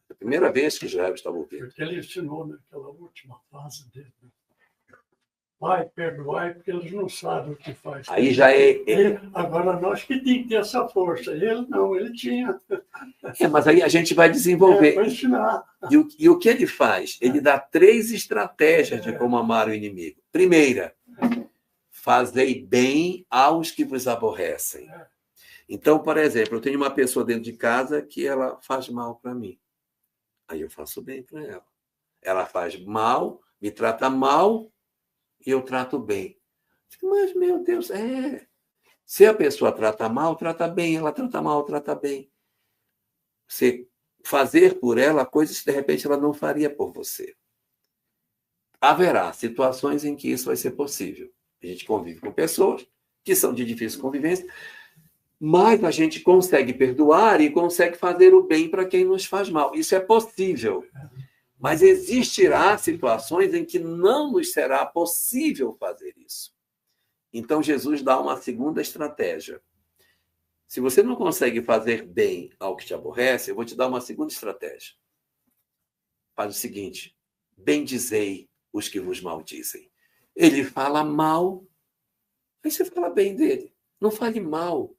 É a primeira vez que Israel estava ouvindo. Porque ele ensinou naquela última fase dele. Pai, perdoai, porque eles não sabem o que faz. Aí já Agora, nós que temos que ter essa força. Ele não, ele tinha. Mas aí a gente vai desenvolver. Para ensinar. E o que ele faz? Ele dá 3 estratégias de como amar o inimigo. Primeira, fazei bem aos que vos aborrecem. Então, por exemplo, eu tenho uma pessoa dentro de casa que ela faz mal para mim. Aí eu faço bem para ela. Ela faz mal, me trata mal, e eu trato bem. Mas, meu Deus, se a pessoa trata mal, trata bem. Ela trata mal, trata bem. Você fazer por ela coisas que, de repente, ela não faria por você. Haverá situações em que isso vai ser possível. A gente convive com pessoas que são de difícil convivência, mas a gente consegue perdoar e consegue fazer o bem para quem nos faz mal. Isso é possível. Mas existirá situações em que não nos será possível fazer isso. Então, Jesus dá uma segunda estratégia. Se você não consegue fazer bem ao que te aborrece, eu vou te dar uma segunda estratégia. Faz o seguinte, bendizei os que vos maldizem. Ele fala mal, aí você fala bem dele. Não fale mal.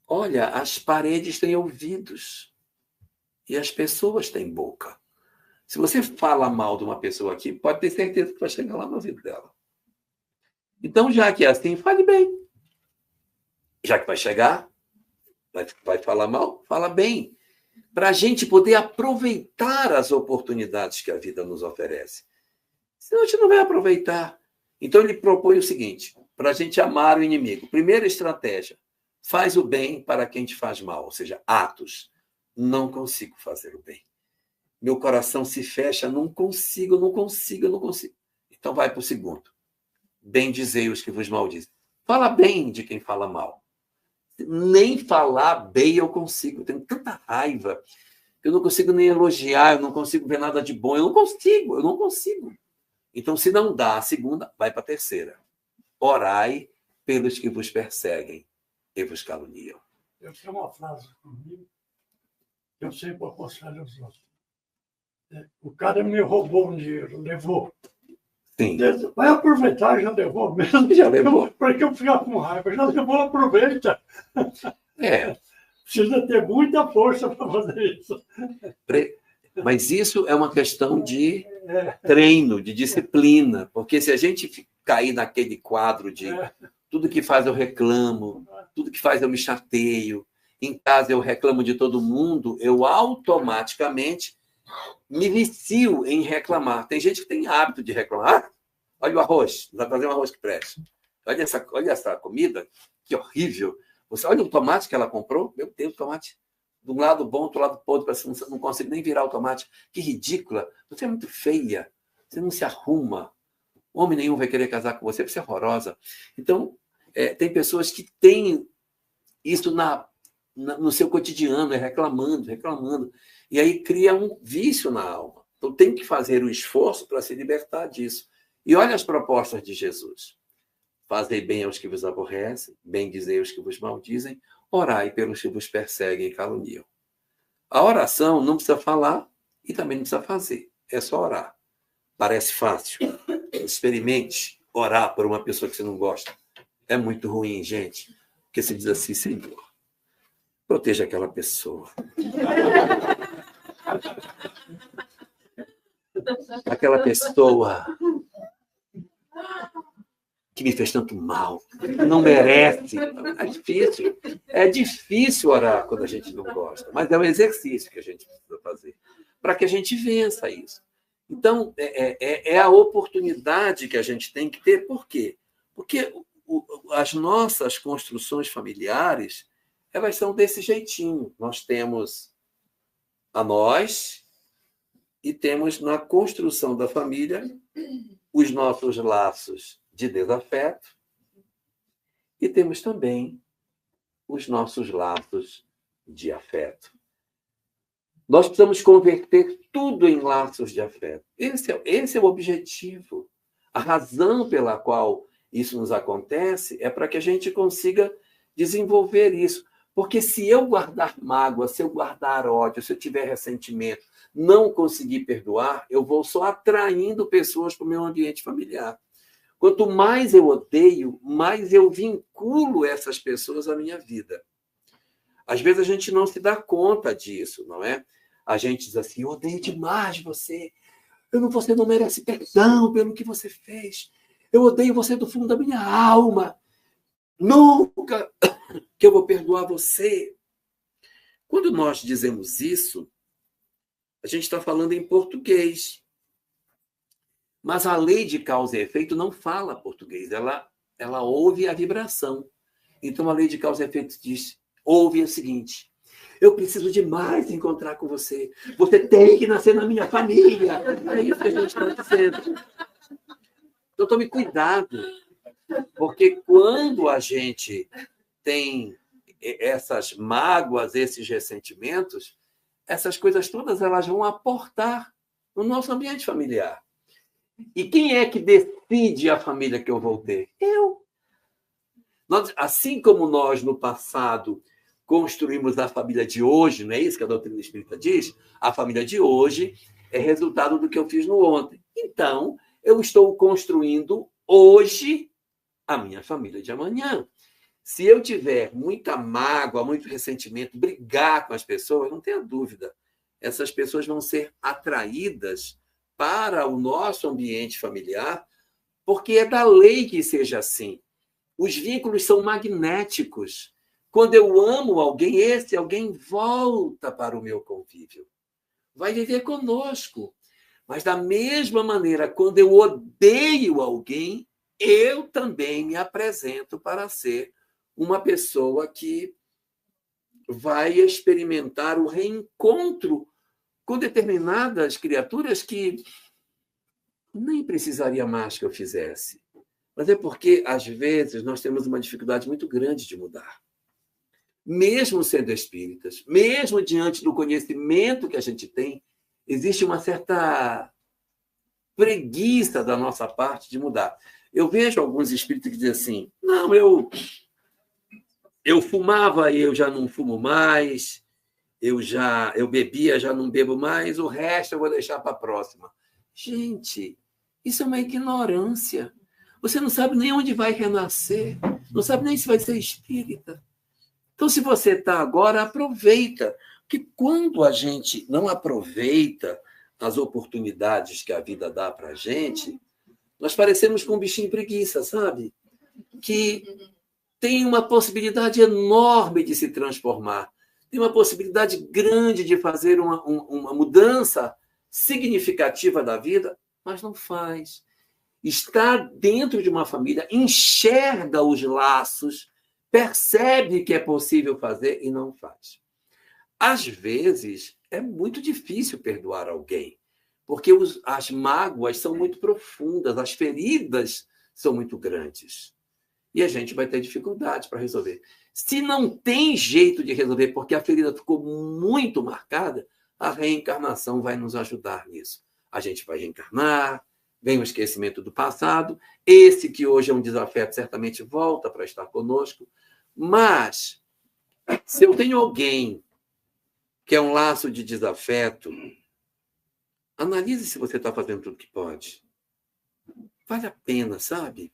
Olha, as paredes têm ouvidos e as pessoas têm boca. Se você fala mal de uma pessoa aqui, pode ter certeza que vai chegar lá no ouvido dela. Então, já que é assim, fale bem. Já que vai chegar, vai falar mal, fala bem. Para a gente poder aproveitar as oportunidades que a vida nos oferece. Senão a gente não vai aproveitar. Então, ele propõe o seguinte, para a gente amar o inimigo. Primeira estratégia, faz o bem para quem te faz mal. Ou seja, atos. Não consigo fazer o bem. Meu coração se fecha, não consigo. Então vai para o segundo. Bendizei os que vos maldizem. Fala bem de quem fala mal. Nem falar bem eu consigo. Eu tenho tanta raiva. Eu não consigo nem elogiar, eu não consigo ver nada de bom. Eu não consigo. Então, se não dá a segunda, vai para a terceira. Orai pelos que vos perseguem e vos caluniam. Eu tenho uma frase comigo que eu sempre aconselho aos outros. O cara me roubou um dinheiro, levou. Sim. Vai aproveitar, já levou mesmo. Já levou. Para que eu ficar com raiva? Já levou, aproveita. Precisa ter muita força para fazer isso. Mas isso é uma questão de treino, de disciplina, porque se a gente cair naquele quadro de tudo que faz eu reclamo, tudo que faz eu me chateio, em casa eu reclamo de todo mundo, eu automaticamente me vicio em reclamar. Tem gente que tem hábito de reclamar. Olha o arroz, vai fazer um arroz que preste. Olha essa comida, que horrível. Você olha o tomate que ela comprou, meu Deus, o tomate de um lado bom, do lado podre, parece que não consigo nem virar o tomate. Que ridícula. Você é muito feia. Você não se arruma. Homem nenhum vai querer casar com você, você é horrorosa. Então, tem pessoas que têm isso no seu cotidiano, reclamando. E aí cria um vício na alma. Então, tem que fazer o esforço para se libertar disso. E olha as propostas de Jesus. Fazei bem aos que vos aborrecem, bendizei aos que vos maldizem, orai pelos que vos perseguem e caluniam. A oração não precisa falar e também não precisa fazer. É só orar. Parece fácil. Experimente orar por uma pessoa que você não gosta. É muito ruim, gente. Porque você diz assim, Senhor, proteja aquela pessoa. Aquela pessoa que me fez tanto mal, não merece. É difícil orar quando a gente não gosta, mas é um exercício que a gente precisa fazer para que a gente vença isso. Então, é a oportunidade que a gente tem que ter. Por quê? Porque as nossas construções familiares, elas são desse jeitinho. Nós temos a nós e temos na construção da família os nossos laços de desafeto e temos também os nossos laços de afeto. Nós precisamos converter tudo em laços de afeto. Esse é o objetivo. A razão pela qual isso nos acontece é para que a gente consiga desenvolver isso. Porque se eu guardar mágoa, se eu guardar ódio, se eu tiver ressentimento, não conseguir perdoar, eu vou só atraindo pessoas para o meu ambiente familiar. Quanto mais eu odeio, mais eu vinculo essas pessoas à minha vida. Às vezes a gente não se dá conta disso, não é? A gente diz assim, eu odeio demais você. Você não merece perdão pelo que você fez. Eu odeio você do fundo da minha alma. Nunca que eu vou perdoar você. Quando nós dizemos isso, a gente está falando em português. Mas a lei de causa e efeito não fala português, ela ouve a vibração. Então, a lei de causa e efeito diz, ouve o seguinte, eu preciso demais encontrar com você. Você tem que nascer na minha família. É isso que a gente está dizendo. Então, tome cuidado, porque quando a gente tem essas mágoas, esses ressentimentos, essas coisas todas elas vão aportar no nosso ambiente familiar. E quem é que decide a família que eu vou ter? Eu. Assim como nós, no passado, construímos a família de hoje, não é isso que a doutrina espírita diz? A família de hoje é resultado do que eu fiz no ontem. Então, eu estou construindo hoje a minha família de amanhã. Se eu tiver muita mágoa, muito ressentimento, brigar com as pessoas, não tenha dúvida, essas pessoas vão ser atraídas para o nosso ambiente familiar, porque é da lei que seja assim. Os vínculos são magnéticos. Quando eu amo alguém, esse alguém volta para o meu convívio. Vai viver conosco. Mas, da mesma maneira, quando eu odeio alguém, eu também me apresento para ser uma pessoa que vai experimentar o reencontro com determinadas criaturas que nem precisaria mais que eu fizesse. Mas é porque, às vezes, nós temos uma dificuldade muito grande de mudar. Mesmo sendo espíritas, mesmo diante do conhecimento que a gente tem, existe uma certa preguiça da nossa parte de mudar. Eu vejo alguns espíritas que dizem assim, não, eu fumava e eu já não fumo mais, eu bebia, já não bebo mais, o resto eu vou deixar para a próxima. Gente, isso é uma ignorância. Você não sabe nem onde vai renascer, não sabe nem se vai ser espírita. Então, se você está agora, aproveita. Porque quando a gente não aproveita as oportunidades que a vida dá para a gente, nós parecemos com um bichinho preguiça, sabe? Que tem uma possibilidade enorme de se transformar, tem uma possibilidade grande de fazer uma mudança significativa da vida, mas não faz. Está dentro de uma família, enxerga os laços, percebe que é possível fazer e não faz. Às vezes, é muito difícil perdoar alguém, porque as mágoas são muito profundas, as feridas são muito grandes. E a gente vai ter dificuldade para resolver. Se não tem jeito de resolver, porque a ferida ficou muito marcada, a reencarnação vai nos ajudar nisso. A gente vai reencarnar, vem o esquecimento do passado, esse que hoje é um desafeto certamente volta para estar conosco, mas se eu tenho alguém que é um laço de desafeto, analise se você está fazendo tudo que pode. Vale a pena, sabe?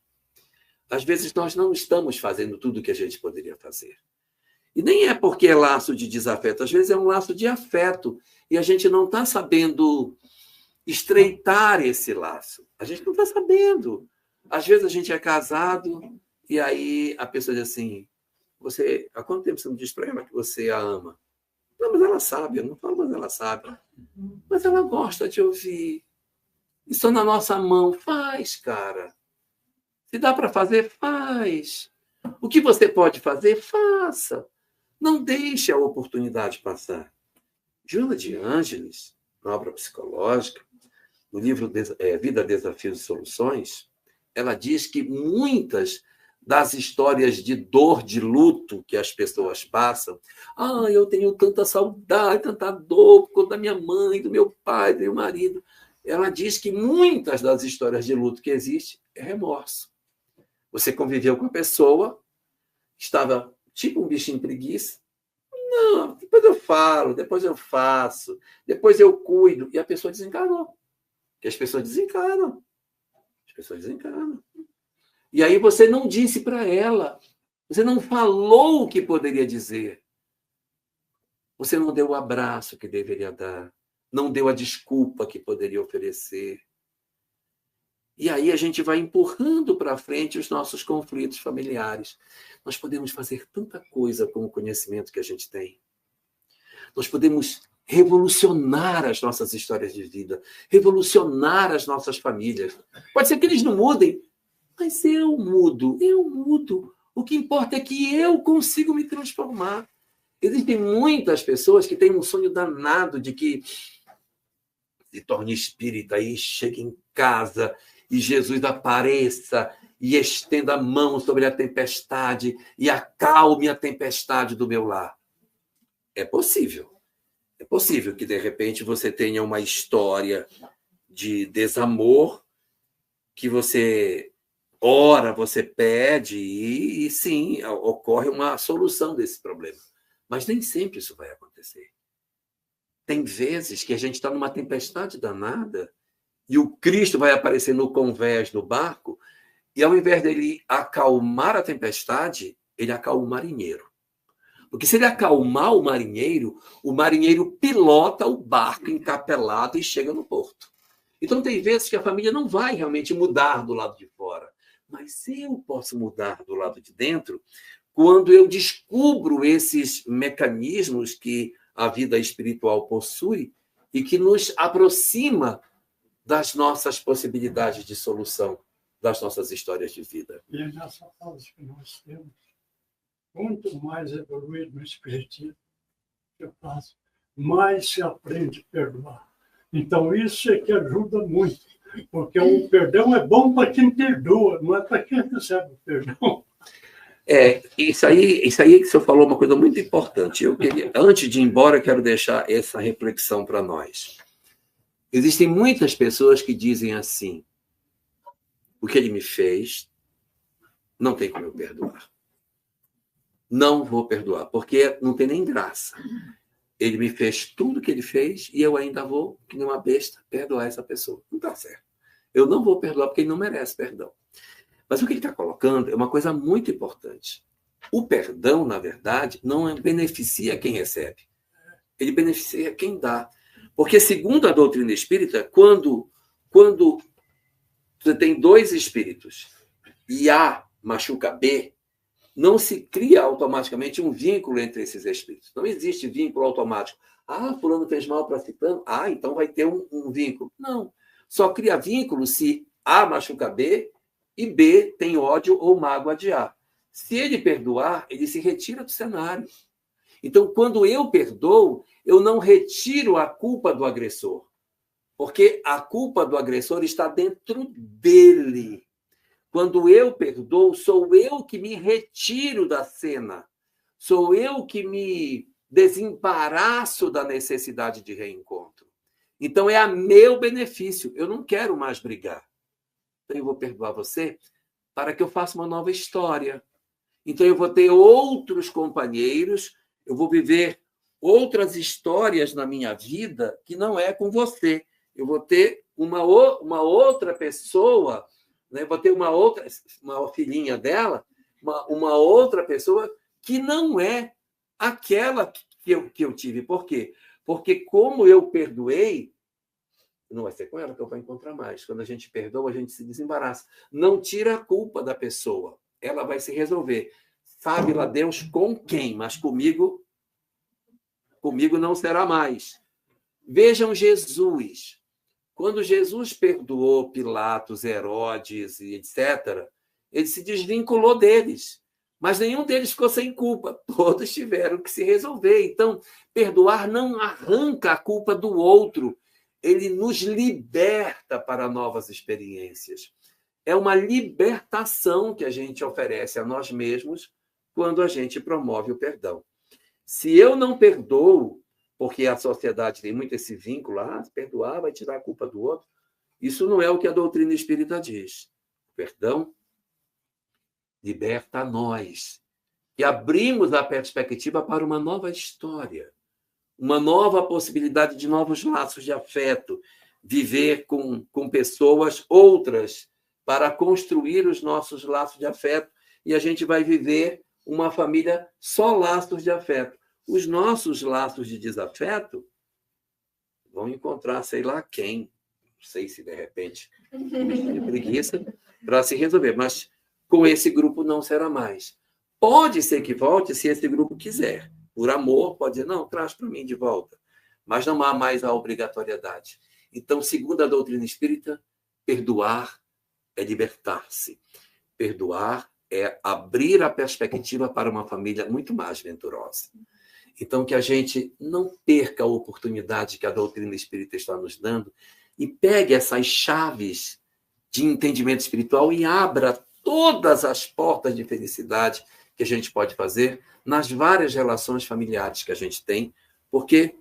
Às vezes nós não estamos fazendo tudo o que a gente poderia fazer. E nem é porque é laço de desafeto, às vezes é um laço de afeto, e a gente não está sabendo estreitar esse laço. A gente não está sabendo. Às vezes a gente é casado, e aí a pessoa diz assim, há quanto tempo você não diz para ela que você a ama? Não, mas ela sabe, eu não falo, mas ela sabe. Mas ela gosta de ouvir. Isso na nossa mão. Faz, cara. Se dá para fazer, faz. O que você pode fazer, faça. Não deixe a oportunidade passar. Joana de Ângeles, na obra psicológica, no livro Vida, Desafios e Soluções, ela diz que muitas das histórias de dor, de luto que as pessoas passam. Eu tenho tanta saudade, tanta dor por conta da minha mãe, do meu pai, do meu marido. Ela diz que muitas das histórias de luto que existem é remorso. Você conviveu com a pessoa, estava tipo um bichinho preguiça. Não, depois eu falo, depois eu faço, depois eu cuido. E a pessoa desencarnou. Porque as pessoas desencarnam. As pessoas desencarnam. E aí você não disse para ela, você não falou o que poderia dizer. Você não deu o abraço que deveria dar, não deu a desculpa que poderia oferecer. E aí a gente vai empurrando para frente os nossos conflitos familiares. Nós podemos fazer tanta coisa com o conhecimento que a gente tem. Nós podemos revolucionar as nossas histórias de vida, revolucionar as nossas famílias. Pode ser que eles não mudem, mas eu mudo. O que importa é que eu consigo me transformar. Existem muitas pessoas que têm um sonho danado de que se torne espírita e chegue em casa e Jesus apareça e estenda a mão sobre a tempestade e acalme a tempestade do meu lar. É possível. É possível que, de repente, você tenha uma história de desamor que você ora, você pede e sim, ocorre uma solução desse problema. Mas nem sempre isso vai acontecer. Tem vezes que a gente está numa tempestade danada e o Cristo vai aparecer no convés do barco e, ao invés dele acalmar a tempestade, ele acalma o marinheiro. Porque se ele acalmar o marinheiro pilota o barco encapelado e chega no porto. Então, tem vezes que a família não vai realmente mudar do lado de fora. Mas eu posso mudar do lado de dentro quando eu descubro esses mecanismos que a vida espiritual possui e que nos aproxima das nossas possibilidades de solução, das nossas histórias de vida. E nessa fase que nós temos, quanto mais evoluído no espiritismo que eu faço, mais se aprende a perdoar. Então, isso é que ajuda muito, porque o perdão é bom para quem perdoa, não é para quem recebe o perdão. Isso aí que o senhor falou uma coisa muito importante. Antes de ir embora, eu quero deixar essa reflexão para nós. Existem muitas pessoas que dizem assim, o que ele me fez, não tem como eu perdoar. Não vou perdoar, porque não tem nem graça. Ele me fez tudo o que ele fez e eu ainda vou, que nem uma besta, perdoar essa pessoa. Não está certo. Eu não vou perdoar porque ele não merece perdão. Mas o que ele está colocando é uma coisa muito importante. O perdão, na verdade, não beneficia quem recebe. ele beneficia quem dá. Porque, segundo a doutrina espírita, quando você tem dois espíritos e A machuca B, não se cria automaticamente um vínculo entre esses espíritos. Não existe vínculo automático. Ah, fulano fez mal para ciclano. Ah, então vai ter um vínculo. Não. Só cria vínculo se A machuca B e B tem ódio ou mágoa de A. Se ele perdoar, ele se retira do cenário. Então, quando eu perdoo, eu não retiro a culpa do agressor. Porque a culpa do agressor está dentro dele. Quando eu perdoo, sou eu que me retiro da cena. Sou eu que me desembaraço da necessidade de reencontro. Então, é a meu benefício. Eu não quero mais brigar. Então, eu vou perdoar você para que eu faça uma nova história. Então, eu vou ter outros companheiros, eu vou viver outras histórias na minha vida que não é com você. Eu vou ter uma outra pessoa, né? Vou ter uma filhinha dela, uma outra pessoa que não é aquela que eu tive. Por quê? Porque como eu perdoei, não vai ser com ela que eu vou encontrar mais. Quando a gente perdoa, a gente se desembaraça. Não tira a culpa da pessoa. Ela vai se resolver. Sabe lá Deus com quem, mas comigo não será mais. Vejam Jesus. Quando Jesus perdoou Pilatos, Herodes e etc., ele se desvinculou deles. Mas nenhum deles ficou sem culpa. Todos tiveram que se resolver. Então, perdoar não arranca a culpa do outro. Ele nos liberta para novas experiências. É uma libertação que a gente oferece a nós mesmos quando a gente promove o perdão. Se eu não perdoo, porque a sociedade tem muito esse vínculo, perdoar vai tirar a culpa do outro, isso não é o que a doutrina espírita diz. O perdão liberta a nós, e abrimos a perspectiva para uma nova história, uma nova possibilidade de novos laços de afeto, viver com pessoas outras para construir os nossos laços de afeto, e a gente vai viver uma família só laços de afeto. Os nossos laços de desafeto vão encontrar sei lá quem, não sei se de repente de preguiça, para se resolver, mas com esse grupo não será mais. Pode ser que volte se esse grupo quiser. Por amor, pode dizer, não, traz para mim de volta. Mas não há mais a obrigatoriedade. Então, segundo a doutrina espírita, perdoar é libertar-se. Perdoar é abrir a perspectiva para uma família muito mais venturosa. Então, que a gente não perca a oportunidade que a doutrina espírita está nos dando e pegue essas chaves de entendimento espiritual e abra todas as portas de felicidade que a gente pode fazer nas várias relações familiares que a gente tem, porque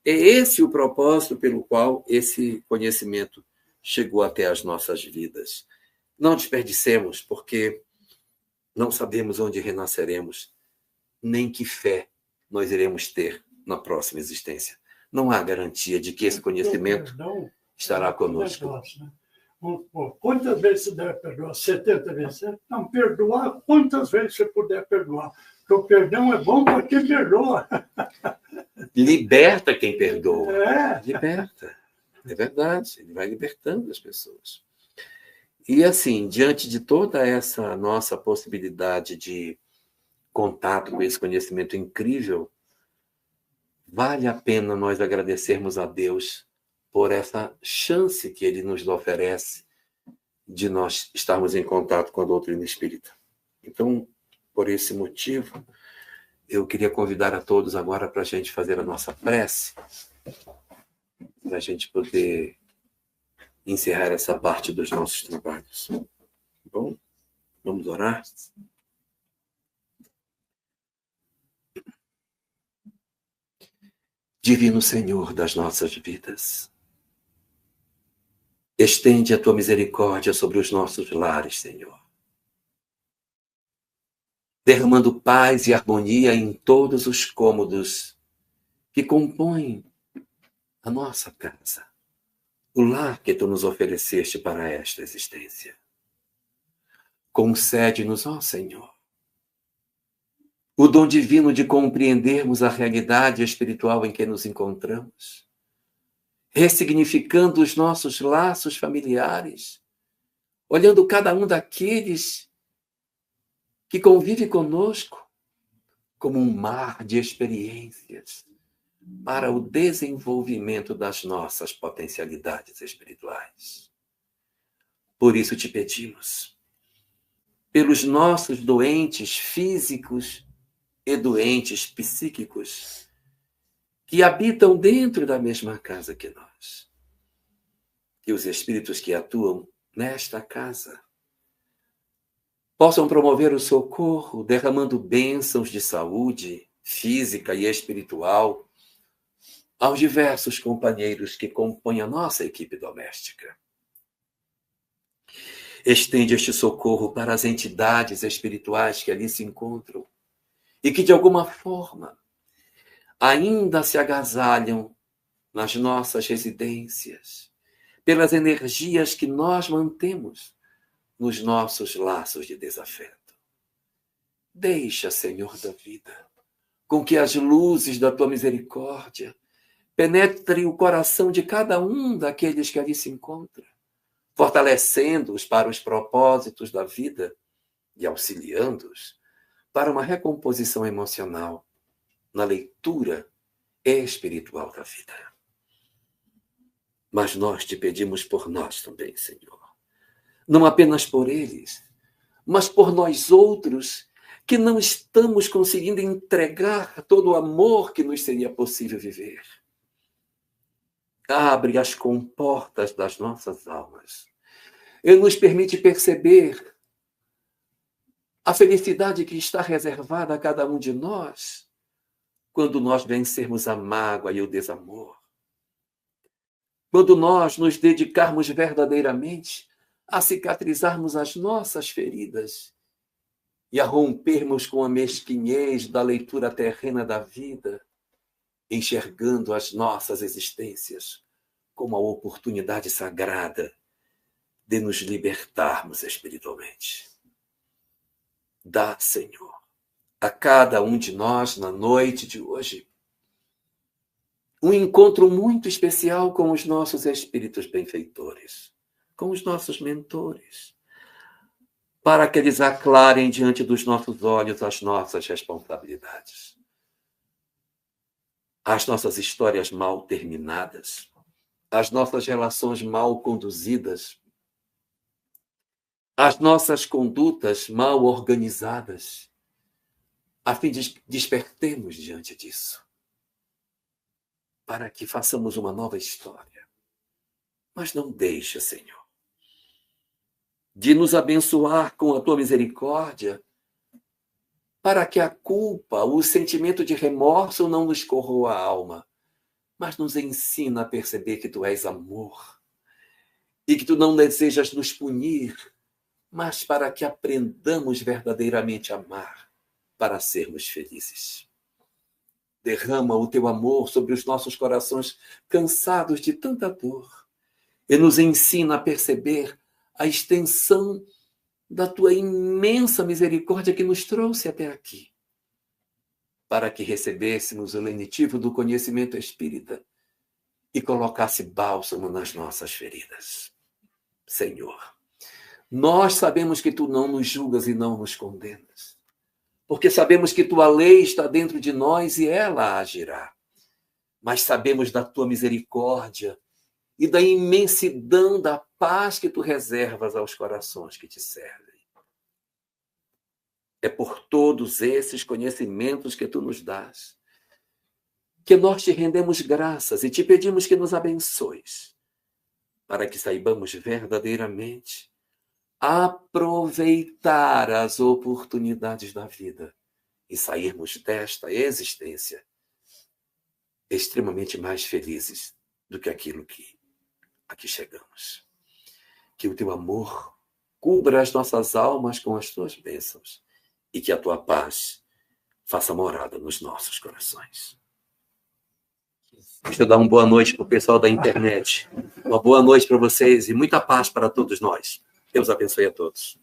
é esse o propósito pelo qual esse conhecimento chegou até as nossas vidas. Não desperdicemos, porque não sabemos onde renasceremos, nem que fé nós iremos ter na próxima existência. Não há garantia de que esse conhecimento estará conosco. Quantas vezes você deve perdoar? 70 vezes? Não, perdoar quantas vezes você puder perdoar. Porque o perdão é bom para quem perdoa. Liberta quem perdoa. É. Liberta. É verdade. Ele vai libertando as pessoas. E assim, diante de toda essa nossa possibilidade de contato com esse conhecimento incrível, vale a pena nós agradecermos a Deus por essa chance que Ele nos oferece de nós estarmos em contato com a doutrina espírita. Então, por esse motivo, eu queria convidar a todos agora para a gente fazer a nossa prece, para a gente poder encerrar essa parte dos nossos trabalhos. Bom, vamos orar? Divino Senhor das nossas vidas, estende a tua misericórdia sobre os nossos lares, Senhor, derramando paz e harmonia em todos os cômodos que compõem a nossa casa, o lar que tu nos ofereceste para esta existência. Concede-nos, ó Senhor, o dom divino de compreendermos a realidade espiritual em que nos encontramos, ressignificando os nossos laços familiares, olhando cada um daqueles que convive conosco como um mar de experiências para o desenvolvimento das nossas potencialidades espirituais. Por isso te pedimos, pelos nossos doentes físicos e doentes psíquicos, que habitam dentro da mesma casa que nós, que os espíritos que atuam nesta casa possam promover o socorro, derramando bênçãos de saúde física e espiritual aos diversos companheiros que compõem a nossa equipe doméstica. Estende este socorro para as entidades espirituais que ali se encontram e que, de alguma forma, ainda se agasalham nas nossas residências, pelas energias que nós mantemos nos nossos laços de desafeto. Deixa, Senhor da vida, com que as luzes da tua misericórdia penetrem o coração de cada um daqueles que ali se encontram, fortalecendo-os para os propósitos da vida e auxiliando-os para uma recomposição emocional na leitura espiritual da vida. Mas nós te pedimos por nós também, Senhor. Não apenas por eles, mas por nós outros que não estamos conseguindo entregar todo o amor que nos seria possível viver. Abre as comportas das nossas almas e nos permite perceber a felicidade que está reservada a cada um de nós quando nós vencermos a mágoa e o desamor. Quando nós nos dedicarmos verdadeiramente a cicatrizarmos as nossas feridas e a rompermos com a mesquinhez da leitura terrena da vida, enxergando as nossas existências como a oportunidade sagrada de nos libertarmos espiritualmente. Dá, Senhor, a cada um de nós na noite de hoje um encontro muito especial com os nossos espíritos benfeitores, com os nossos mentores, para que eles aclarem diante dos nossos olhos as nossas responsabilidades, as nossas histórias mal terminadas, as nossas relações mal conduzidas, as nossas condutas mal organizadas, a fim de despertemos diante disso, para que façamos uma nova história. Mas não deixa, Senhor, de nos abençoar com a tua misericórdia, para que a culpa, o sentimento de remorso não nos corroa a alma, mas nos ensina a perceber que tu és amor e que tu não desejas nos punir, mas para que aprendamos verdadeiramente a amar, para sermos felizes. Derrama o teu amor sobre os nossos corações cansados de tanta dor e nos ensina a perceber a extensão da tua imensa misericórdia que nos trouxe até aqui, para que recebêssemos o lenitivo do conhecimento espírita e colocasse bálsamo nas nossas feridas. Senhor, nós sabemos que tu não nos julgas e não nos condenas, porque sabemos que tua lei está dentro de nós e ela agirá. Mas sabemos da tua misericórdia e da imensidão da paz que tu reservas aos corações que te servem. É por todos esses conhecimentos que tu nos dás que nós te rendemos graças e te pedimos que nos abençoes, para que saibamos verdadeiramente aproveitar as oportunidades da vida e sairmos desta existência extremamente mais felizes do que aquilo que aqui chegamos. Que o teu amor cubra as nossas almas com as tuas bênçãos e que a tua paz faça morada nos nossos corações. Deixa eu dar uma boa noite para o pessoal da internet. Uma boa noite para vocês e muita paz para todos nós. Deus abençoe a todos.